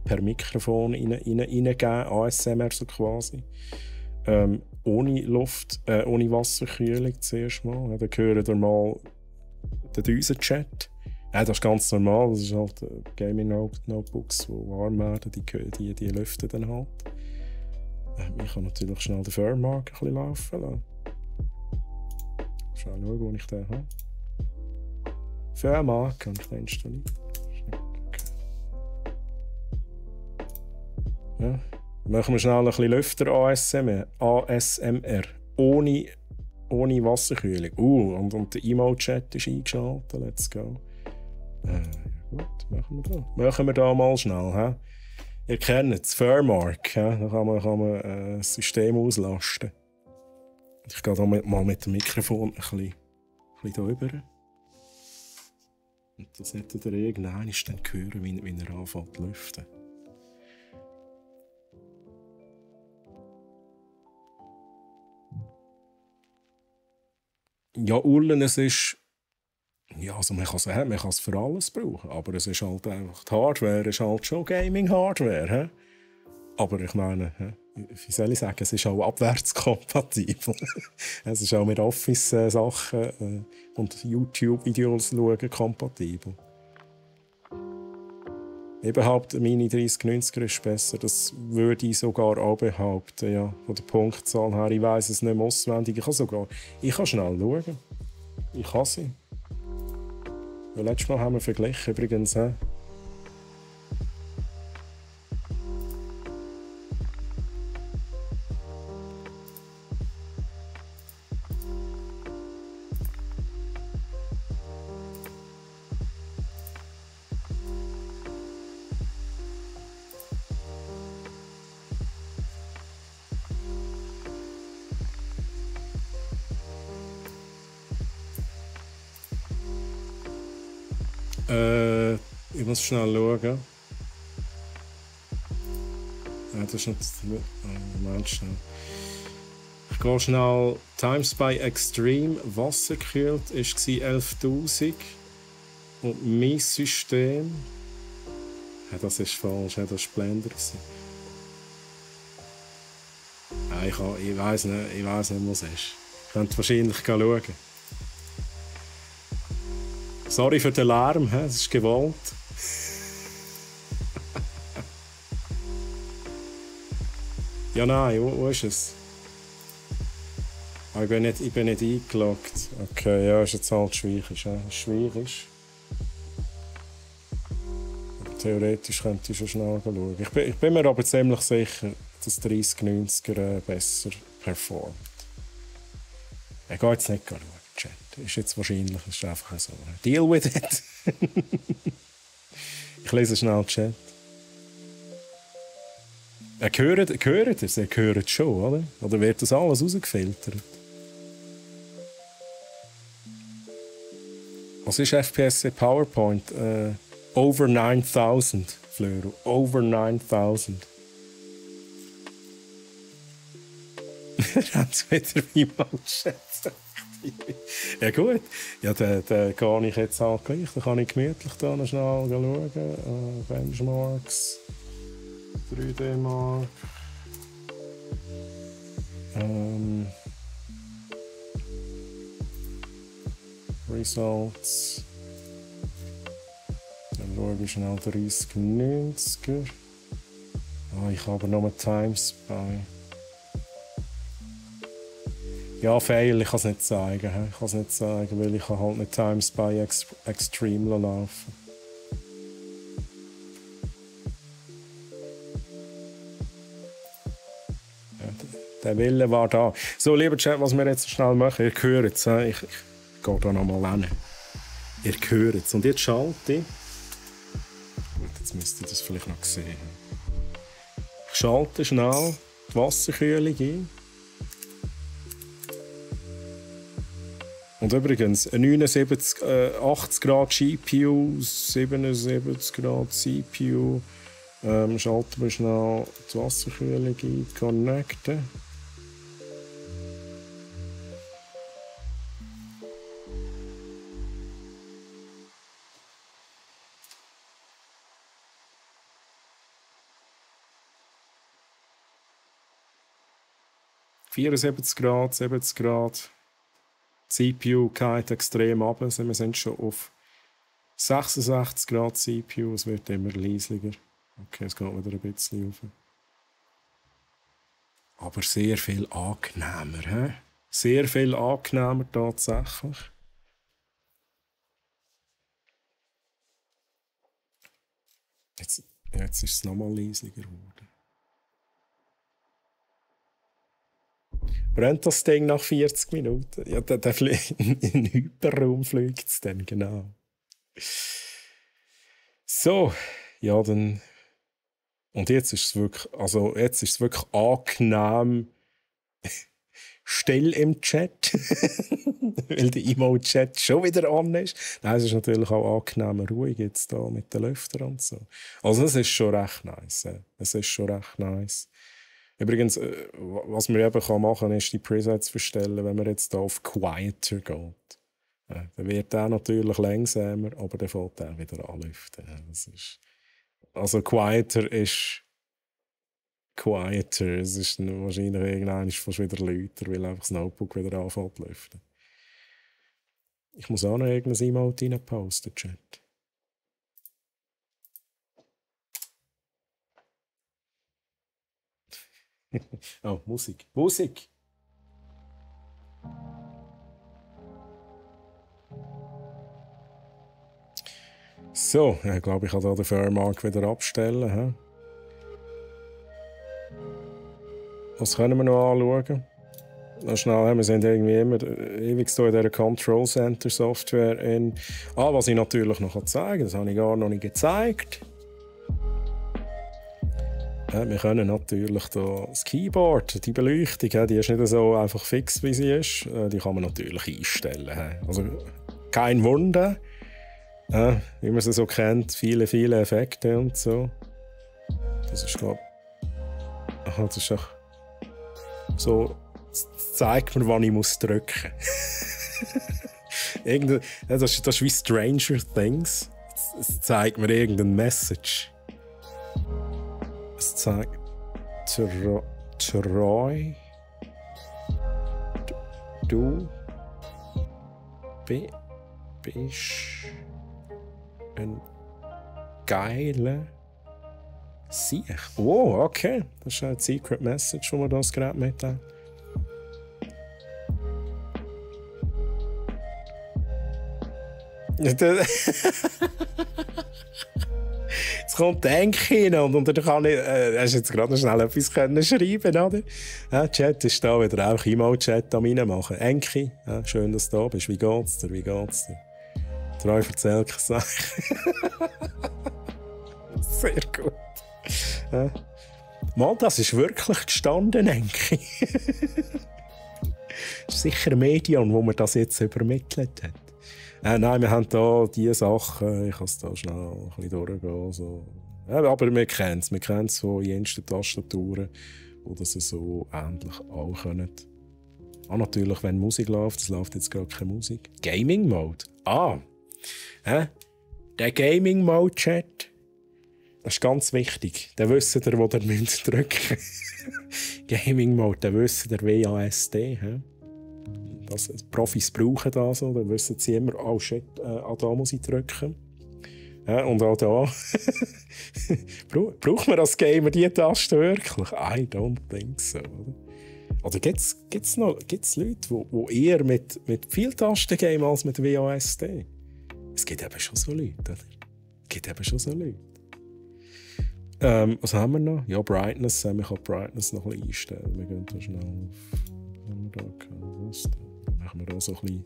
per Mikrofon reingeben, ASMR so quasi. Ohne Luft, ohne Wasserkühlung zuerst mal. Dann hören wir mal den Düsen-Chat. Das ist ganz normal, das ist halt Gaming-Notebooks, die warm werden, die lüften dann halt. Ich kann natürlich schnell den Firmmark ein bisschen laufen lassen. Schnell schauen, wo ich den habe. Firmmark kann ich den installieren. Ja. Machen wir schnell ein bisschen Lüfter ASMR. Ohne Wasserkühlung. Und der Emo-Chat ist eingeschaltet. Let's go. Gut, machen wir da mal schnell. He? Ihr kennt es, Firmmark. Da kann man das System auslasten. Ich gehe da mal mit dem Mikrofon ein bisschen hier rüber. Und das solltet ihr irgendwann dann hören, wie er anfängt zu lüften. Ja, Urlen, es ist... Ja, also man kann es für alles brauchen, aber es ist halt einfach... Die Hardware ist halt schon Gaming-Hardware. Aber ich meine, wie soll ich sagen, es ist auch abwärtskompatibel. Es ist auch mit Office-Sachen und YouTube-Videos schauen kompatibel. Überhaupt meine 3090er ist besser, das würde ich sogar auch behaupten, ja. Von der Punktzahl her, ich weiss es nicht mehr auswendig. Ich kann schnell schauen. Ich kann sie. Letztes Mal haben wir verglichen übrigens. Ich muss schnell schauen. Das ist nicht... Moment schnell. Ich gehe schnell. Times by Extreme, wassergekühlt, war 11'000. Und mein System... Ja, das ist falsch, das war Blender. Ja, ich weiss nicht, was es ist. Ich könnte wahrscheinlich schauen. Sorry für den Lärm, es ist gewollt. Ja, nein, wo ist es? Ich bin nicht eingeloggt. Okay, ja, ist jetzt halt schwierig. Schwierig. Theoretisch könnte ich schon schnell schauen. Ich bin mir aber ziemlich sicher, dass 3090er besser performt. Ich gehe jetzt nicht schauen, Chat. Ist jetzt wahrscheinlich, ist einfach so. Deal with it. Ich lese schnell Chat. Ihr hört es? Ihr hört es schon, oder? Oder wird das alles rausgefiltert? Was ist FPS PowerPoint? Over 9000, Flöro. Over 9000. Wir haben es wieder wie mal schätzen. Ja gut, ja, den gehe ich jetzt halt gleich. Da kann ich gemütlich da noch schnell schauen. Benchmarks. 3D Mark. Results. Dann schaue ich schnell 3090er. Ich habe aber noch Times bei. Ja, fail, ich kann es nicht zeigen. Ich kann es nicht zeigen, weil ich halt nicht Times by Extreme laufen. Ja, der Wille war da. So, lieber Chat, was wir jetzt schnell machen, ihr hört es. Ich gehe da nochmal hin. Ihr hört es. Und jetzt schalte ich. Gut, jetzt müsst ihr das vielleicht noch sehen. Ich schalte schnell die Wasserkühlung ein. Und übrigens, ein 80 Grad GPU, 77 Grad CPU. Schalten wir schnell die Wasserkühlung ein, connecten. Grad, 70 Grad. Die CPU geht extrem ab. Also wir sind schon auf 66 Grad CPU. Es wird immer leisiger. Okay, es geht wieder ein bisschen rauf. Aber sehr viel angenehmer. He? Sehr viel angenehmer tatsächlich. Jetzt ist es nochmal leisiger geworden. Brennt das Ding nach 40 Minuten? Ja, in den Hyperraum fliegt es dann, genau. So, ja, dann. Und jetzt ist es wirklich, angenehm still im Chat, weil der Emote-Chat schon wieder an ist. Nein, es ist natürlich auch angenehm ruhig jetzt da mit den Lüftern und so. Also es ist schon recht nice. Es ist schon recht nice. Übrigens, was man eben machen kann, ist die Presets verstellen, wenn man jetzt hier auf Quieter geht. Dann wird der natürlich langsamer, aber dann fällt der wieder anlüften. Das ist also Quieter ist quieter. Es ist wahrscheinlich irgendwann fast wieder lauter, weil einfach das Notebook wieder anfängt zu lüften. Ich muss auch noch irgendein Emote reinposten, Chat. Oh, Musik. Musik! So, ich glaube, ich kann hier den Fairmark wieder abstellen. He? Was können wir noch anschauen? Noch schnell, wir sind irgendwie immer ewig in dieser Control Center Software. Was ich natürlich noch zeigen kann, das habe ich gar noch nicht gezeigt. Wir können natürlich das Keyboard, die Beleuchtung, die ist nicht so einfach fix, wie sie ist. Die kann man natürlich einstellen. Also kein Wunder. Wie man sie so kennt, viele, viele Effekte und so. Das ist, glaube ich... Aha, das ist auch... So... Das zeigt mir, wann ich muss drücken muss. Das ist wie Stranger Things. Es zeigt mir irgendeine Message. Es zeigt... Troy... Du... bist... ein geiler Sieg. Oh, okay. Das ist eine Secret Message, die wir das gerade mitteilen. Jetzt kommt Enki rein und dann kann ich... hast jetzt gerade noch schnell etwas können schreiben, oder? Ja, Chat ist da, wieder auch Emo-Chat am reinmachen. Enki, ja, schön, dass du da bist. Wie geht's dir? Wie geht's dir? Treu erzähl ich Sachen. Sehr gut. Ja. Mal, das ist wirklich gestanden, Enki. Das ist sicher ein Medium, wo man das jetzt übermittelt hat. Nein, wir haben hier diese Sachen, ich kann es da schnell ein bisschen durchgehen. So. Ja, aber wir kennen es von jensten Tastaturen, die das so ähnlich auch können. Natürlich, wenn Musik läuft, es läuft jetzt gerade keine Musik. Gaming Mode. Der Gaming Mode Chat, das ist ganz wichtig. Den wisst ihr, wo ihr müsst drücken. Gaming Mode, den wisst ihr, WASD. Das, Profis brauchen das, dann wissen sie immer, oh shit, da muss ich drücken. Und auch da. Braucht man als Gamer diese Taste wirklich? I don't think so. Oder gibt's Leute, die eher mit viel Tasten gamen als mit WASD? Es gibt eben schon so Leute, oder? Was haben wir noch? Ja, Brightness. Man kann Brightness noch ein bisschen einstellen. Wir gehen da schnell auf... Haben wir da was da? Machen wir da so ein bisschen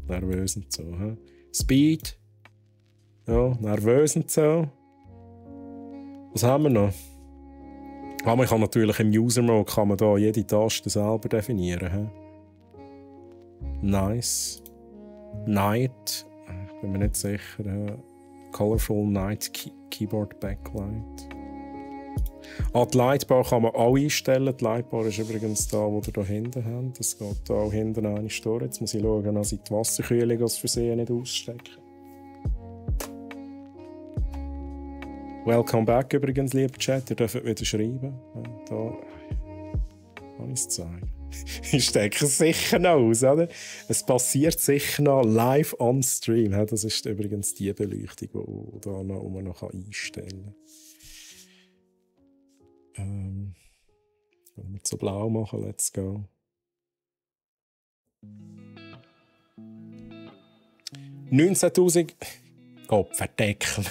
nervös und so. He? Speed. Ja, nervös und so. Was haben wir noch? Man kann natürlich im User-Mode kann man da jede Taste selber definieren. He? Nice. Night. Ich bin mir nicht sicher. Colorful Night Keyboard Backlight. Die Lightbar kann man auch einstellen. Die Lightbar ist übrigens da, wo ihr hier hinten habt. Das geht da auch hinten eine Store. Jetzt muss ich schauen, dass ich die Wasserkühlung aus Versehen nicht ausstecke. Welcome back übrigens, lieber Chat. Ihr dürft wieder schreiben. Da kann ich es zeigen. Ich stecke es sicher noch aus, oder? Es passiert sicher noch live on stream. Das ist übrigens die Beleuchtung, die man noch einstellen kann. Wenn wir so blau machen, let's go. $19.000 Kopfverdeckel.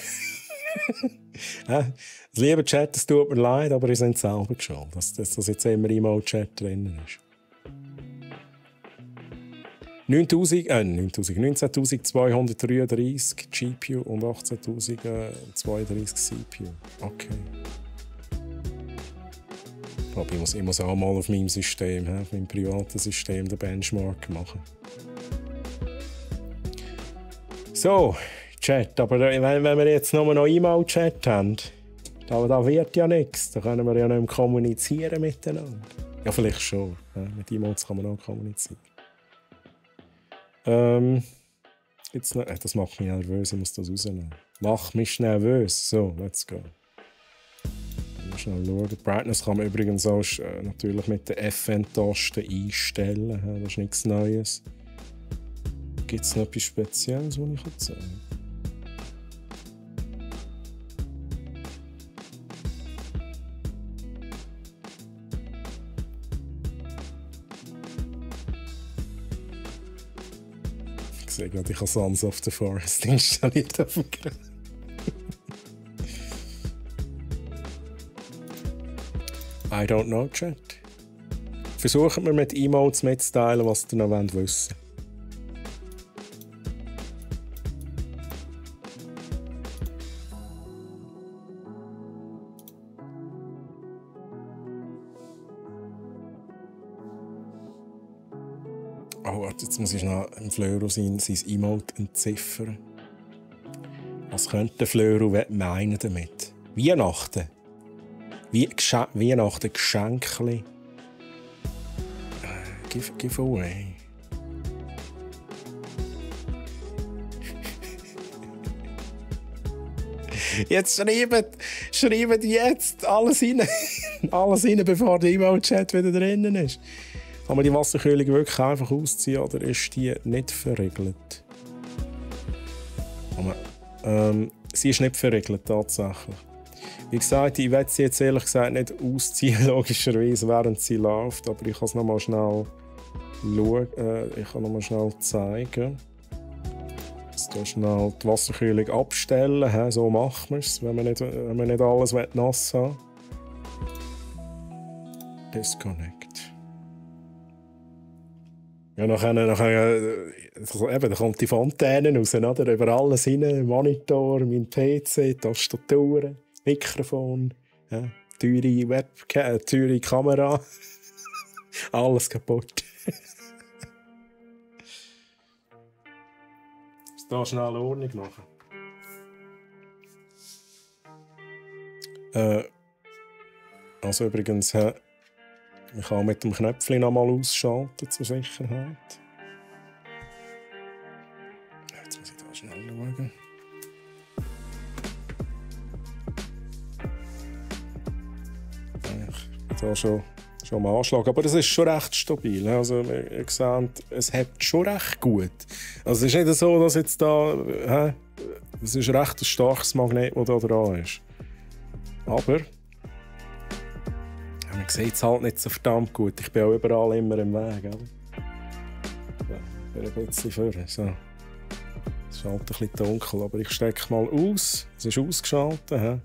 Lieber Chat, es tut mir leid, aber ihr seid selber schuld, dass jetzt immer Emo-Chat drin ist. 19.233 GPU und 18.032 CPU. Okay. Aber ich muss auch mal auf meinem System, auf meinem privaten System, den Benchmark machen. So, Chat. Aber wenn wir jetzt nur noch E-Mail-Chat haben, da wird ja nichts. Da können wir ja nicht mehr kommunizieren miteinander. Ja, vielleicht schon. Mit E-Mails kann man auch kommunizieren. Jetzt noch, das macht mich nervös, ich muss das rausnehmen. Mach mich nervös. So, let's go. Schnell schauen. Die Brightness kann man übrigens auch natürlich mit der FN-Taste einstellen. Das ist nichts Neues. Gibt es noch etwas Spezielles, was ich zeigen kann? Ich sehe gerade, ich habe Sons of the Forest installiert auf dem Gerät. I don't know, Chat. Versuchen wir mit Emotes mitzuteilen, was ihr noch wissen wollt. Oh, jetzt muss ich noch im Flöro sein Emote entziffern. Was könnte der Flöru meinen damit? Weihnachten. Weihnachten, Geschenkli. Give away. Jetzt schreiben jetzt alles rein. Alles rein, bevor der E-Mail-Chat wieder drinnen ist. Kann man die Wasserkühlung wirklich einfach ausziehen oder ist die nicht verriegelt? Sie ist nicht verriegelt, tatsächlich. Wie gesagt, ich werde sie jetzt ehrlich gesagt nicht ausziehen, logischerweise, während sie läuft. Aber ich kann es nochmal schnell schauen. Ich kann nochmal schnell zeigen. Jetzt hier schnell die Wasserkühlung abstellen. He? So macht man es, wenn man nicht alles nass haben will. Disconnect. Ja, da kommt die Fontäne raus, oder? Über alles rein. Monitor, mein PC, Tastaturen, Mikrofon, ja, teure Webcam, teure Kamera. Alles kaputt. Jetzt hier schnell Ordnung machen. Also übrigens, ich kann mit dem Knöpfchen noch mal ausschalten zur Sicherheit. Jetzt muss ich da schnell schauen. Ich bin da schon am Anschlag, aber das ist schon recht stabil. Also ihr seht, es hebt schon recht gut. Also es ist nicht so, dass jetzt da, es ist recht ein starkes Magnet, das da dran ist. Aber man sieht es halt nicht so verdammt gut. Ich bin auch überall immer im Weg. Oder? Ja, ein bisschen vor. So. Es ist halt ein bisschen dunkel, aber ich stecke mal aus. Es ist ausgeschaltet. He?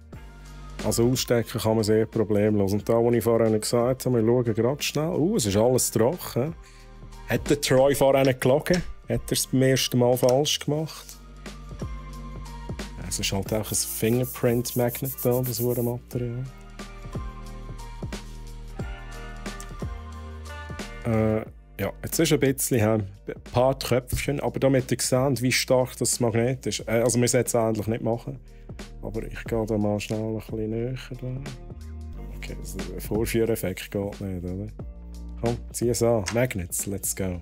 Also ausstecken kann man sehr problemlos. Und da, wo ich vorhin gesagt habe, wir schauen gerade schnell. Es ist alles trocken. Hat der Troy vorhin gelogen? Hat er es beim ersten Mal falsch gemacht? Es ist halt auch ein Fingerprint-Magnet da, das Material. Ja, jetzt ist ein bisschen ein paar Tröpfchen, aber damit ihr seht, wie stark das Magnet ist. Also wir sollten es eigentlich nicht machen. Aber ich gehe da mal schnell ein bisschen näher. Okay, also ein Vorführeffekt geht nicht, oder? Komm, zieh es an. Magnets, let's go.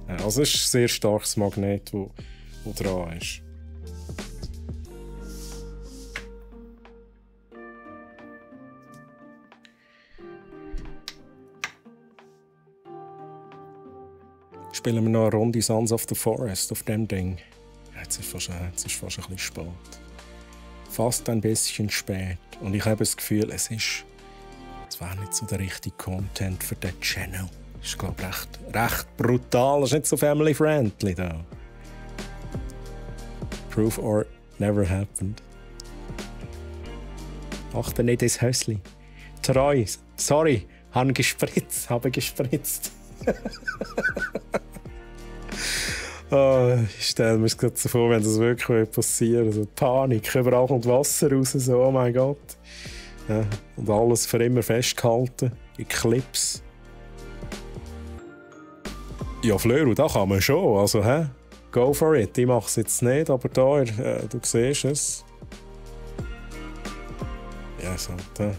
Also es ist ein sehr starkes Magnet, das dran ist. Spielen wir noch eine Runde Sons of the Forest auf dem Ding. Jetzt ist fast ein bisschen spät. Fast ein bisschen spät. Und ich habe das Gefühl, es wäre nicht so der richtige Content für den Channel. Das ist, glaube ich, recht brutal. Das ist nicht so family-friendly da. Proof or never happened. Achte nicht ins Hösli. Treu, sorry, habe gespritzt. Ich stelle mir gerade so vor, wenn das wirklich passiert. Also Panik, überall kommt Wasser raus, so, oh mein Gott. Ja, und alles für immer festgehalten. Eclipse. Ja, Flöru, da kann man schon. Also, go for it. Ich mache es jetzt nicht, aber da, du siehst es. Ja, so, da.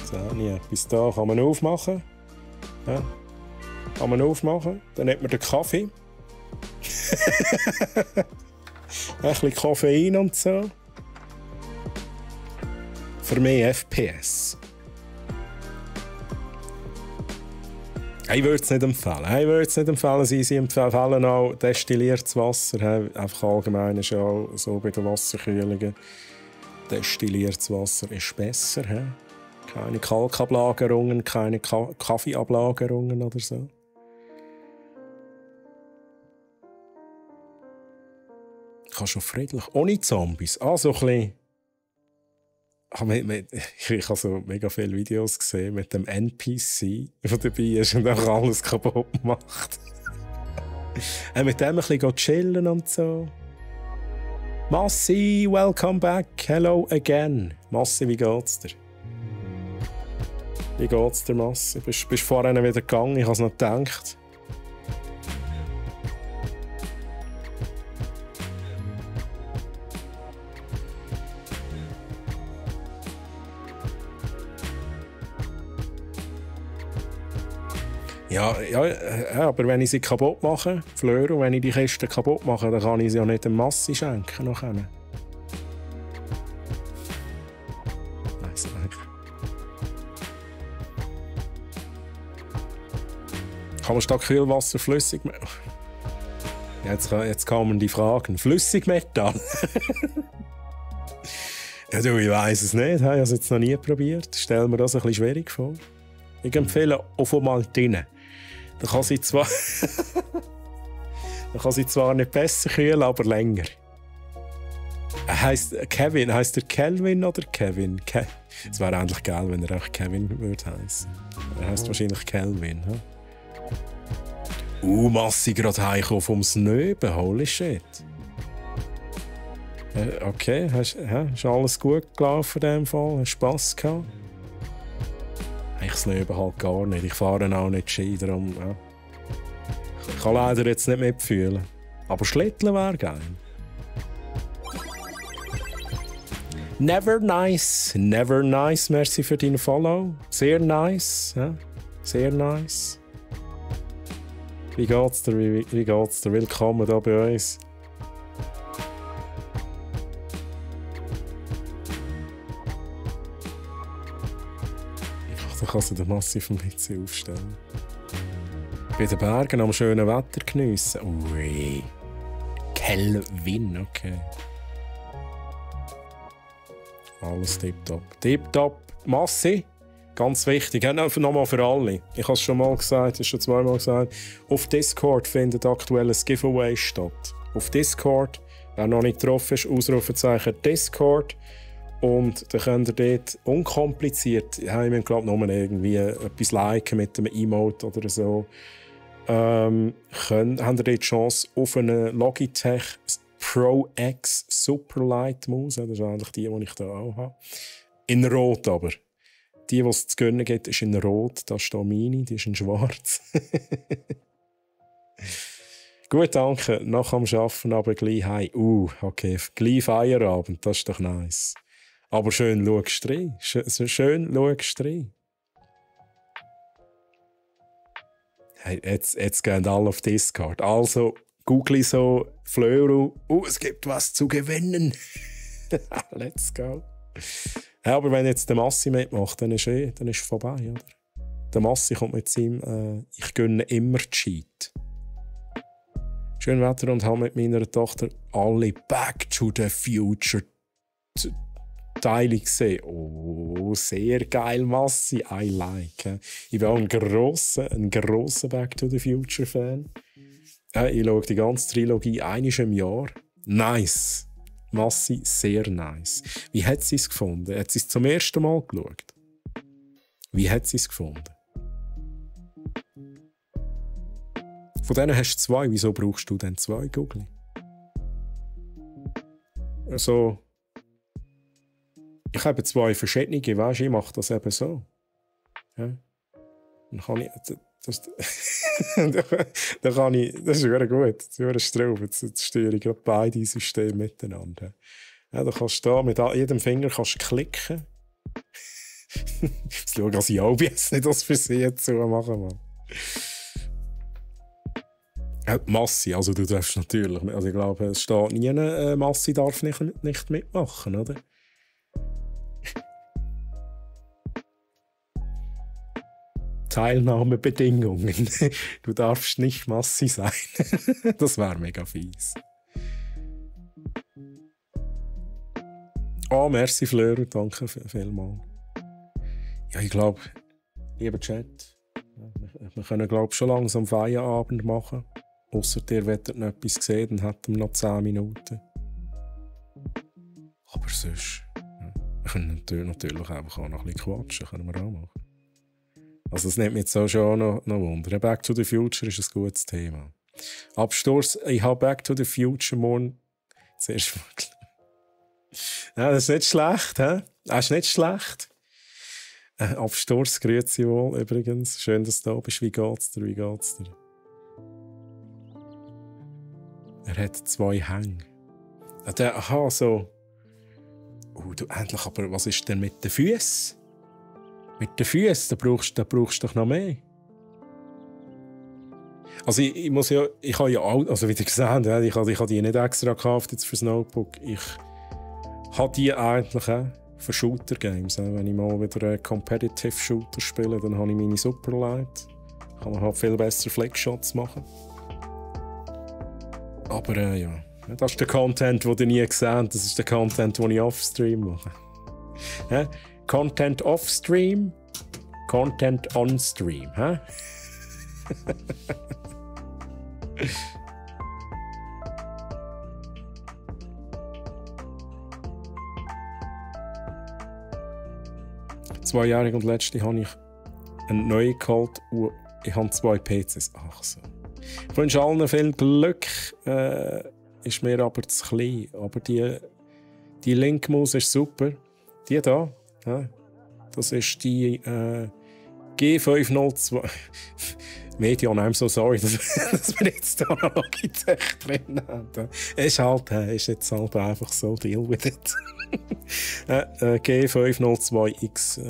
So, nie. Bis da kann man aufmachen. Ja. Kann man aufmachen. Dann nimmt man den Kaffee. Ein bisschen Koffein und so. Für mehr FPS. Ich würde es nicht empfehlen. Sie empfehlen auch destilliertes Wasser. Einfach allgemein ist ja auch so bei den Wasserkühlungen. Destilliertes Wasser ist besser. Keine Kalkablagerungen, keine Kaffeeablagerungen oder so. Ich kann schon friedlich, ohne Zombies. So ein bisschen. Ich habe so mega viele Videos gesehen mit dem NPC, der dabei ist und auch alles kaputt macht. Mit dem ein bisschen chillen und so. Massi, welcome back. Hello again. Massi, wie geht's dir? Wie geht's dir, Massi? Bist vorhin wieder gegangen? Ich habe es noch gedacht. Ja, aber wenn ich sie kaputt mache, Flöre, und wenn ich die Kiste kaputt mache, dann kann ich sie ja nicht dem Massi schenken. Nachher. Weiss nicht. Kann man statt Kühlwasser flüssig machen? Jetzt kommen die Fragen. Flüssigmetall? Ja, du, ich weiss es nicht. Ich habe es jetzt noch nie probiert. Stell mir das ein bisschen schwierig vor. Ich empfehle Ovomaltine. Da kann sie zwar nicht besser kühlen, aber länger. Heisst der Kelvin oder Kevin? Es wäre eigentlich geil, wenn er auch Kevin würde heißen. Er heisst wahrscheinlich Kelvin. Massi gerade heimgekommen vom Snöben, holy shit. Okay, ist alles gut gelaufen in dem Fall? Hast du Spass gehabt? Ich Snöben halt gar nicht. Ich fahre auch nicht Ski, darum, ja. Ich kann leider jetzt nicht mitfühlen. Aber Schlitteln wäre geil. Never nice, merci für deinen Follow. Sehr nice, ja? Sehr nice. Wie geht's dir? Wie geht's dir? Willkommen hier bei uns. Ich kann sie den massiven Witze aufstellen. Bei den Bergen am schönen Wetter geniessen. Ui. Kelvin, okay. Alles tipptopp. Tipptopp. Massi. Ganz wichtig. Nochmal für alle. Ich habe es schon mal gesagt, schon zweimal gesagt. Auf Discord findet aktuell ein Giveaway statt. Auf Discord. Wer noch nicht getroffen ist, Ausrufezeichen Discord. Und dann könnt ihr dort unkompliziert, ich glaube nur irgendwie etwas liken mit einem Emote oder so, habt ihr dort die Chance auf eine Logitech Pro X Superlight Maus. Das ist eigentlich die ich hier auch habe. In Rot aber. Die es zu gönnen gibt, ist in Rot. Das ist hier meine, die ist in Schwarz. Gut, danke. Nach dem Arbeiten aber gleich heim. Okay. Gleich Feierabend, das ist doch nice. Aber schön schaust du rein. Schön schaust du rein. Hey, jetzt gehen alle auf Discord. Also, google so Flöru. Es gibt was zu gewinnen. Let's go. Ja, aber wenn jetzt der Massi mitmacht, dann ist vorbei, oder? Der Massi kommt mit seinem «Ich gönne immer Cheat». Schön Wetter und habe mit meiner Tochter alle «Back to the Future» Teile gesehen. Sehr geil, Massi. I like. Ich bin auch ein grosser Back to the Future Fan. Ich schaue die ganze Trilogie einmal im Jahr. Nice. Massi, sehr nice. Wie hat sie es gefunden? Hat sie es zum ersten Mal geschaut? Wie hat sie es gefunden? Von denen hast du 2. Wieso brauchst du denn 2, Google? Also, ich habe 2 verschiedene, weißt du, ich mache das eben so. Ja. Dann kann ich. Dann kann ich. Das ist wirklich gut. Das ist Straub. Jetzt steuere ich gerade beide Systeme miteinander. Ja, da kannst du mit jedem Finger kannst klicken. Jetzt schaue ich OBS nicht das für sie jetzt so machen, Mann. Massi, also du darfst natürlich. Also ich glaube, es steht nie, Massi darf nicht mitmachen, oder? Teilnahmebedingungen. Du darfst nicht Massi sein. Das wäre mega fies. Merci Fleur, danke vielmals. Ja, ich glaube, lieber Chat, wir können glaube schon langsam Feierabend machen. Ausser ihr wollt noch etwas sehen, dann hätten wir noch 10 Minuten. Aber sonst, wir können natürlich einfach auch noch ein bisschen quatschen, können wir auch machen. Also das nimmt mich jetzt auch schon noch Wunder. Back to the Future ist ein gutes Thema. Absturz, ich habe Back to the Future morgen zuerst mal. Ja, das ist nicht schlecht, hä? Das ist nicht schlecht. Absturz, grüezi wohl übrigens. Schön, dass du da bist. Wie geht's dir? Er hat 2 Hänge. So. Du endlich, aber was ist denn mit den Füßen? Mit den Füßen, da brauchst du doch noch mehr. Also ich muss ja, ich habe ja auch, also wie ihr gesehen habt, ich habe die nicht extra gekauft jetzt fürs Notebook. Ich habe die eigentlich auch für Shooter-Games. Wenn ich mal wieder Competitive Shooter spiele, dann habe ich meine Superlight. Kann man halt viel besser Flex-Shots machen. Aber ja, das ist der Content, den ihr nie gesehen habt. Das ist der Content, den ich off-Stream mache. Content off-Stream, Content on-Stream. Zweijährig und letzte habe ich eine neue geholt und ich habe 2 PCs. Ach so. Ich wünsche allen viel Glück. Ist mir aber zu klein. Aber die Link-Maus ist super. Die da, das ist die G502. Medion, I'm so sorry, dass wir jetzt da noch Logitech drin haben. Ist jetzt halt einfach so, deal with it. G502X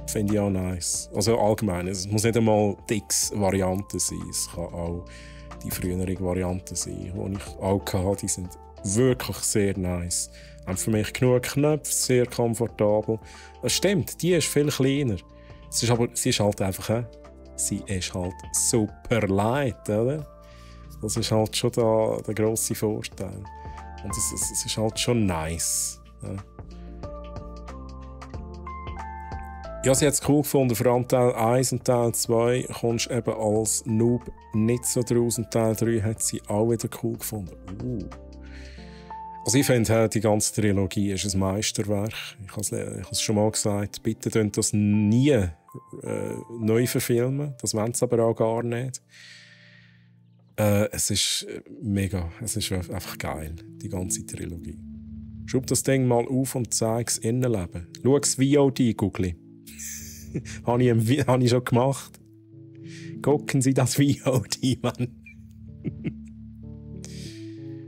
finde ich auch nice. Also allgemein, es muss nicht einmal die X-Variante sein, es kann auch die frühere Variante sein, die ich auch hatte. Die sind wirklich sehr nice. Haben für mich genug Knöpfe, sehr komfortabel. Das stimmt, die ist viel kleiner. Sie ist halt einfach, sie ist halt super light, oder? Das ist halt schon der grosse Vorteil. Und es ist halt schon nice. Ja. Ja, sie hat es cool gefunden. Vor allem Teil 1 und Teil 2 kommst du eben als Noob nicht so draus. Und Teil 3 hat sie auch wieder cool gefunden. Also ich finde, die ganze Trilogie ist ein Meisterwerk. Ich habe es schon mal gesagt, bitte könnt das nie neu verfilmen. Das wollen sie aber auch gar nicht. Es ist mega. Es ist einfach geil, die ganze Trilogie. Schraub das Ding mal auf und zeig das Innenleben. Schau das VOD, Google. Habe ich schon gemacht. Gucken Sie das VOD, Mann.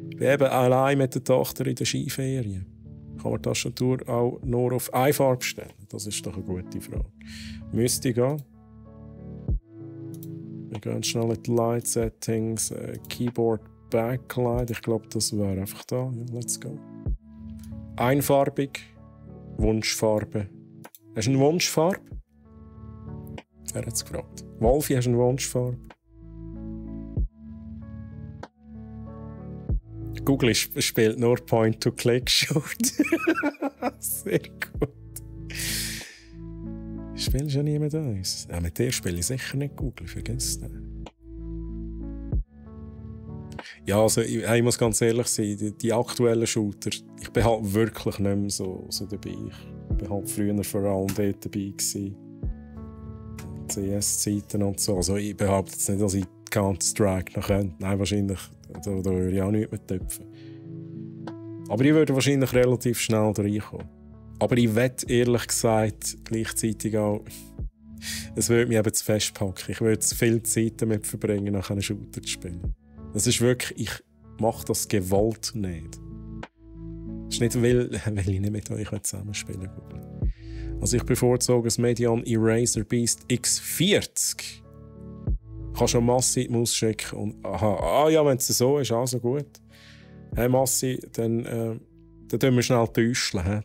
Ich bin eben allein mit der Tochter in der Skiferien. Kann man das schon auch nur auf eine Farbe stellen? Das ist doch eine gute Frage. Müsste ich gehen. Wir gehen schnell in die Light Settings, Keyboard Backlight. Ich glaube, das wäre einfach da. Ja, let's go. Einfarbig, Wunschfarbe. Hast du eine Wunschfarbe? Er hat es gefragt. Wolfi, hast du eine Wunschfarbe? Google spielt nur Point-to-Click-Shoot. Sehr gut. Spielst du ja nie mit uns? Ja, mit dir spiele ich sicher nicht Google, vergiss das. Ja, also ich muss ganz ehrlich sein, die aktuellen Shooter, ich bin halt wirklich nicht mehr so dabei. Ich war halt früher vor allem dort dabei gewesen. CS-Zeiten und so. Also ich behaupte jetzt nicht, dass ich Counter-Strike noch könnte. Nein, wahrscheinlich, da würde ich auch nicht mehr töpfen. Aber ich würde wahrscheinlich relativ schnell reinkommen. Aber ich wette ehrlich gesagt gleichzeitig auch, es würde mich eben zu festpacken. Ich würde zu viel Zeit damit verbringen, nach einem Shooter zu spielen. Das ist wirklich, ich mache das gewollt nicht. Das ist nicht, weil ich nicht mit euch zusammenspielen will. Also ich bevorzuge das Medion Eraser Beast X40. Ich kann schon Massi die Maus schicken und ja, wenn es so ist, also gut. Hey Massi, dann tun wir schnell täuscheln.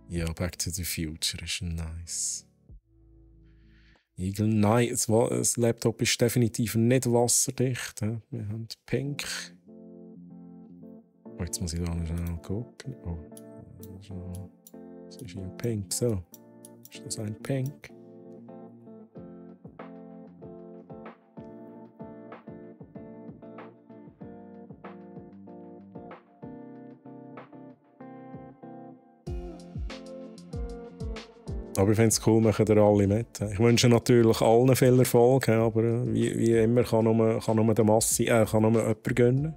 Ja, Back to the Future ist nice. Eagle, nein, das Laptop ist definitiv nicht wasserdicht. He? Wir haben Pink. Oh, jetzt muss ich da noch schnell gucken. Oh, das ist ja Pink. So, ist das ein Pink? Aber ich finde es cool, machen ihr alle mit. Ich wünsche natürlich allen viel Erfolg, aber wie immer kann nur der Massi, kann nur jemand gönnen.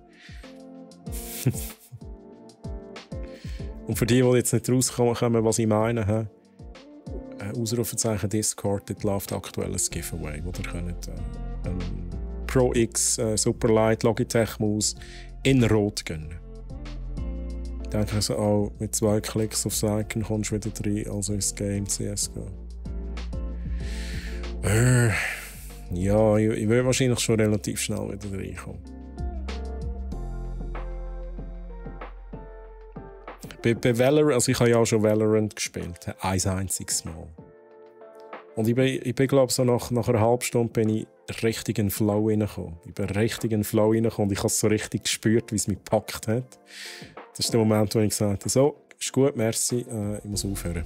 Und für die jetzt nicht rauskommen, was ich meine, Ausrufezeichen Discord, dort läuft aktuell ein Giveaway, wo ihr könnt Pro X Superlight Logitech Maus in Rot gönnen. Ich denke also auch, mit 2 Klicks aufs Icon kommst du wieder rein, also ins Game CSGO. Ja, ich will wahrscheinlich schon relativ schnell wieder reinkommen. Bei Valorant, also ich habe ja auch schon Valorant gespielt, ein einziges Mal. Und ich bin glaube so nach einer halben Stunde bin ich richtig in den Flow reingekommen. Ich bin richtig in den Flow reingekommen und ich habe so richtig gespürt, wie es mich gepackt hat. Das ist der Moment, wo ich gesagt habe, so, ist gut, merci, ich muss aufhören.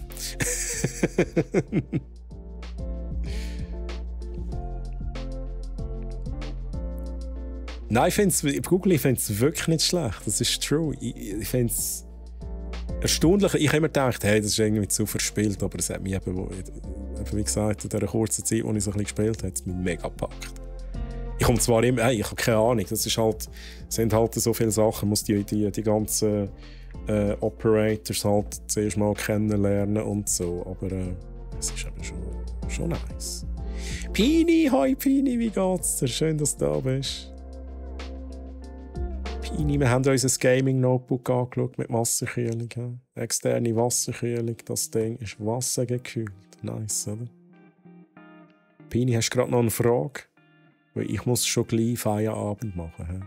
Nein, Google, ich finde es wirklich nicht schlecht. Das ist true. Ich finde es erstaunlich. Ich habe immer gedacht, hey, das ist irgendwie zu verspielt, aber es hat mich eben, wie gesagt, in dieser kurzen Zeit, als ich so ein bisschen gespielt habe, hat es mich mega gepackt. Ich komme zwar immer, hey, ich habe keine Ahnung, das ist halt, sind halt so viele Sachen, muss die ganzen Operators halt zuerst mal kennenlernen und so, aber es ist eben schon nice. Pini, hi Pini, wie geht's dir? Schön, dass du da bist. Pini, wir haben uns ein Gaming-Notebook angeschaut mit Wasserkühlung. Ja. Externe Wasserkühlung, das Ding ist wassergekühlt. Nice, oder? Pini, hast du gerade noch eine Frage? Weil ich muss schon gleich Feierabend machen. Ja.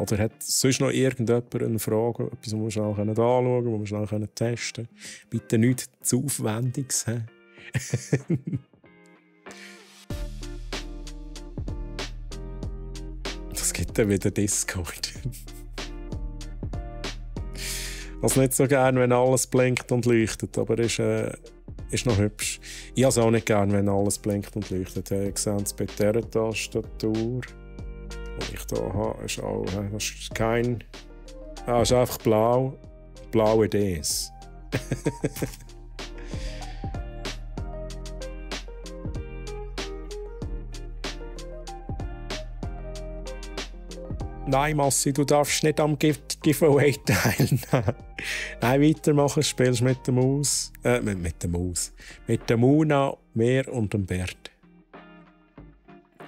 Oder hat sonst noch irgendjemand eine Frage, etwas, was wir schnell anschauen können, was wir schnell testen können? Bitte nichts zu Aufwendiges. Das gibt dann wieder Discord. Also nicht so gerne, wenn alles blinkt und leuchtet, aber ist noch hübsch. Ich habe es auch nicht gerne, wenn alles blinkt und leuchtet. Ihr seht es bei dieser Tastatur, die ich hier habe, ist auch, das ist kein... Ah, ist einfach blau. Blaue Ds. Nein, Massi, du darfst nicht am Giveaway teilnehmen. Nein, weitermachen, spielst mit der Maus. Mit der Maus. Mit der Muna, mir und dem Bert.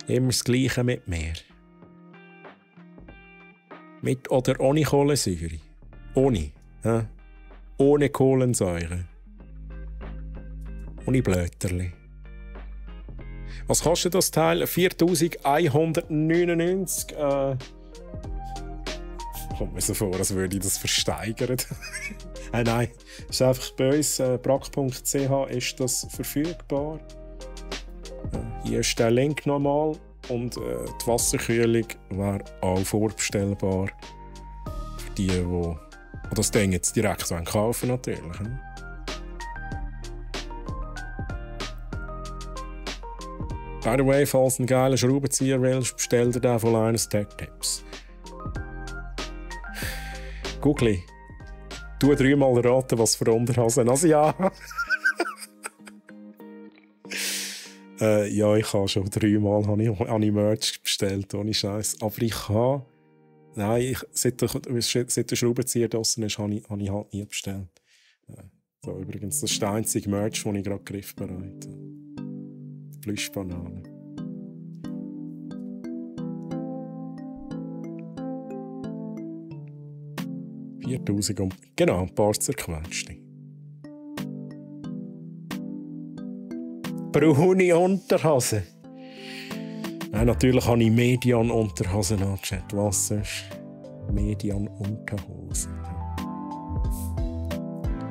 Immer das Gleiche mit mir. Mit oder ohne Kohlensäure. Ohne. Ja? Ohne Kohlensäure. Ohne Blöterli. Was kostet das Teil? 4199. Kommt mir so vor, als würde ich das versteigern. Nein, ist einfach bei uns, brack.ch ist das verfügbar. Hier ist der Link nochmal und die Wasserkühlung wäre auch vorbestellbar für die, die das Ding jetzt direkt kaufen natürlich. By the way, falls du einen geilen Schraubenzieher willst, bestell dir den von Linus Tech Tips. Googli, tu 3-mal raten, was für Unterhosen. Also ja. Ja, ich habe schon 3-mal habe ich Merch bestellt, ohne Scheiß. Aber ich habe... Nein, seit der Schraubenzieher draussen ist, habe ich halt nie bestellt. So, übrigens, das ist der einzige Merch, den ich gerade griffbereit habe. Plüschbanane. Genau, ein paar zerquetschte. Braune Unterhose. Nein, natürlich habe ich Median-Unterhosen angeschaut. Was ist Median-Unterhose?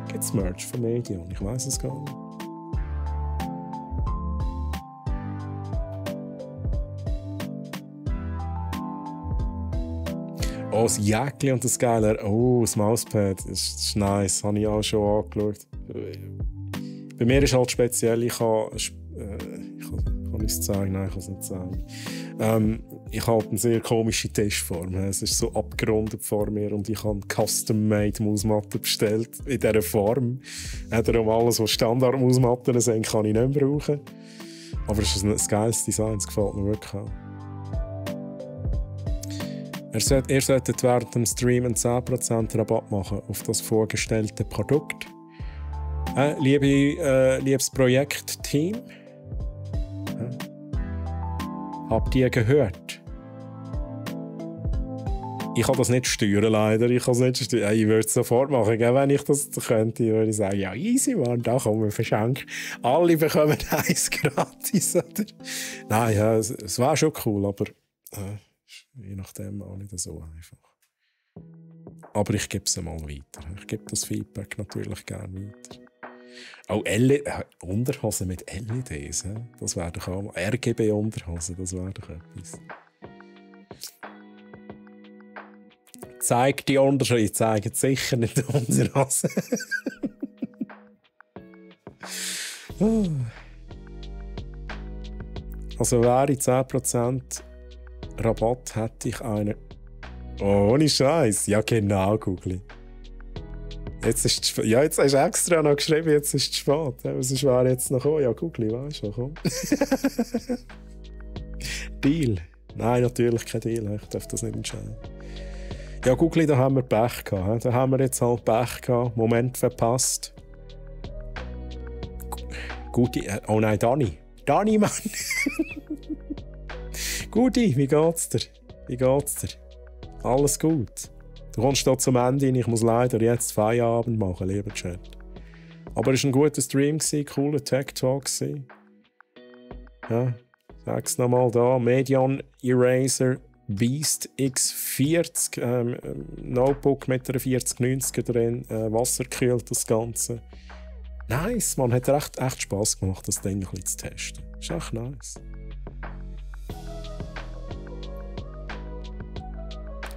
Gibt es Merch von Median? Ich weiss es gar nicht. Oh, das Jäckchen und das Geile. Oh, das Mauspad. Das ist nice. Das habe ich auch schon angeschaut. Bei mir ist halt speziell, ich kann es zeigen? Nein, ich kann es nicht zeigen. Ich habe eine sehr komische Tischform. Es ist so abgerundet vor mir und ich habe eine Custom-Made Mausmatte bestellt in dieser Form. Darum alles, was Standard-Mausmatten sind, kann ich nicht mehr brauchen. Aber es ist ein geiles Design, es gefällt mir wirklich auch. Ihr solltet während dem Stream einen 10% Rabatt machen auf das vorgestellte Produkt. Liebes Projektteam, habt ihr gehört? Ich kann das nicht steuern, leider. Ich kann es nicht steuern. Ich würde es sofort machen, gell? Wenn ich das könnte. Würde ich sagen, ja, easy, Mann, da kommen wir verschenken. Alle bekommen eins gratis, oder? Nein, ja, es war schon cool, aber je nachdem auch nicht so einfach. Aber ich gebe es mal weiter. Ich gebe das Feedback natürlich gerne weiter. Auch Unterhosen mit LEDs, das wäre doch auch RGB-Unterhosen, das wäre doch etwas. Zeigt die Unterschiede, zeigen sicher nicht die Unterhosen. Also wäre 10% Rabatt, hätte ich einen. Oh, ohne Scheiß. Ja, genau, Google. Jetzt hast du extra noch geschrieben, jetzt ist es spät. Was wäre jetzt noch gekommen? Ja, Google, weißt du, komm. Deal? Nein, natürlich kein Deal. Ich darf das nicht entscheiden. Ja, Google, da haben wir Pech gehabt. Da haben wir jetzt halt Pech gehabt. Moment verpasst. Guti, oh nein, Dani. Dani, Mann. Guti, wie geht's dir? Wie geht's dir? Alles gut. Du kommst da zum Ende hin. Ich muss leider jetzt Feierabend machen, lieber Chat. Aber es war ein guter Stream, cooler Tech Talk. Ja, sag's nochmal da. Medion Eraser Beast X40. Notebook mit einer 4090 drin. Wasserkühlt das Ganze. Nice, man. Hat echt Spass gemacht, das Ding ein bisschen zu testen. Ist echt nice.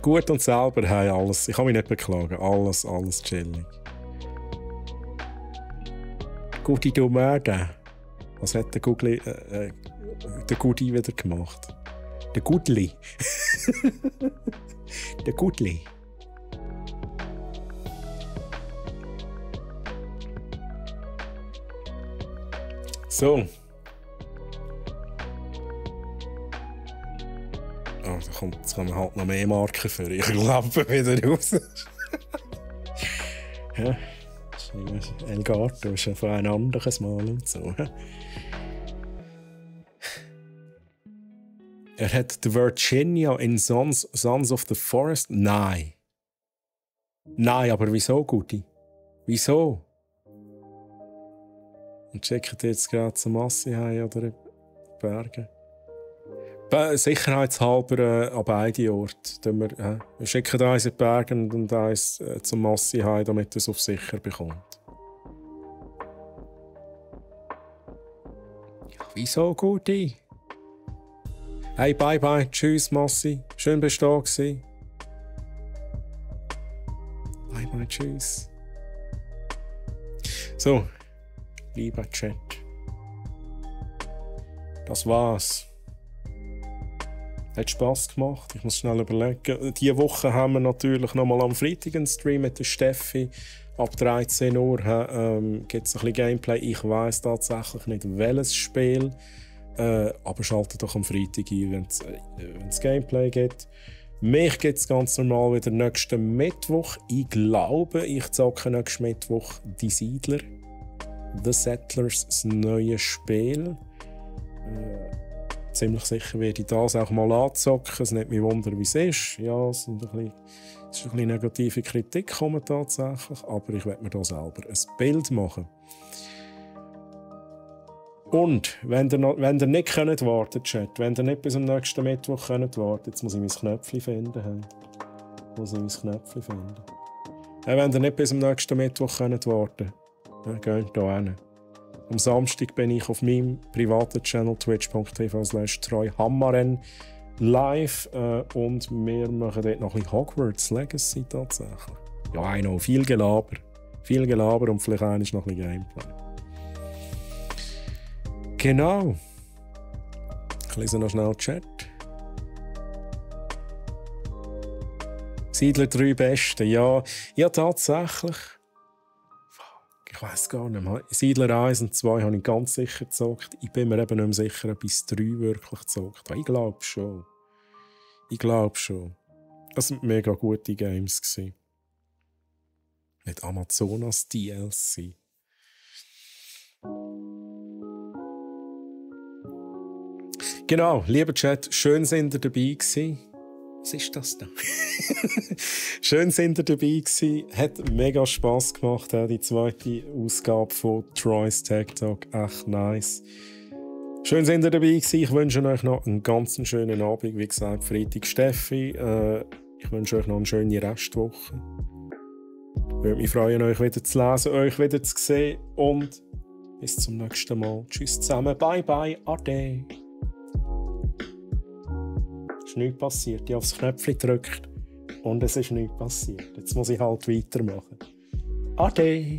Gut und selber, hey, alles. Ich kann mich nicht beklagen. Alles chillig. Gute Domärde. Was hat der Gugli, der Gudi wieder gemacht? Der Gudli. Der Gudli. So. Oh, jetzt kommen halt noch mehr Marken für. Ich klappe wieder raus. Ja, Elgato ist ja von ein anderes Mal und so. Er hat The Virginia in Sons of the Forest. Nein. Nein, aber wieso, Guti? Wieso? Und checkt jetzt gerade zum Massi heim oder Bergen? Sicherheitshalber an beide Orte. Wir schicken eins in die Berge und eins zum Massi heim, damit er es auf sicher bekommt. Wieso, Guti? Hey, bye bye. Tschüss, Massi. Schön bist du da gewesen. Bye bye, tschüss. So, lieber Chat. Das war's. Hat Spass gemacht. Ich muss schnell überlegen. Diese Woche haben wir natürlich noch mal am Freitag einen Stream mit der Steffi. Ab 13 Uhr gibt es ein bisschen Gameplay. Ich weiss tatsächlich nicht, welches Spiel. Aber schaltet doch am Freitag ein, wenn es Gameplay gibt. Mich gibt es ganz normal wieder nächsten Mittwoch. Ich glaube, ich zocke nächsten Mittwoch die Siedler. The Settlers, das neue Spiel. Ziemlich sicher werde ich das auch mal anzocken. Es nimmt mich wunder, wie es ist. Ja, es ist ein bisschen negative Kritik kommen tatsächlich, aber ich werde mir da selber ein Bild machen. Und wenn ihr nicht könnt warten, Chat, wenn ihr nicht bis am nächsten Mittwoch könnt warten, jetzt muss ich mein Knöpfchen finden. Wenn ihr nicht bis am nächsten Mittwoch könnt warten, dann geht hier hin. Am Samstag bin ich auf meinem privaten Channel twitch.tv/treuhammaren live und wir machen dort noch ein bisschen Hogwarts Legacy tatsächlich. Ja, ich know, viel Gelaber und vielleicht noch ein bisschen Gameplay. Genau. Ich lese noch schnell den Chat. Siedler 3 Beste. Ja, tatsächlich. Ich weiss gar nicht mehr. Siedler 1 und 2 habe ich ganz sicher gezockt. Ich bin mir eben nicht mehr sicher, ob ich 3 wirklich gezockt habe. Ich glaube schon. Das waren mega gute Games. Mit Amazonas DLC. Genau, lieber Chat, schön sind ihr dabei gewesen. Was ist das da? Schön sind ihr dabei gewesen. Hat mega Spass gemacht, die zweite Ausgabe von Troy's Tech Talk. Echt nice. Schön sind ihr dabei gewesen. Ich wünsche euch noch einen ganz schönen Abend. Wie gesagt, Freitag Steffi. Ich wünsche euch noch eine schöne Restwoche. Ich würde mich freuen, euch wieder zu lesen, euch wieder zu sehen. Und bis zum nächsten Mal. Tschüss zusammen. Bye bye. Ade. Es ist nichts passiert. Ich habe aufs Knöpfchen gedrückt und es ist nichts passiert. Jetzt muss ich halt weitermachen. Ade.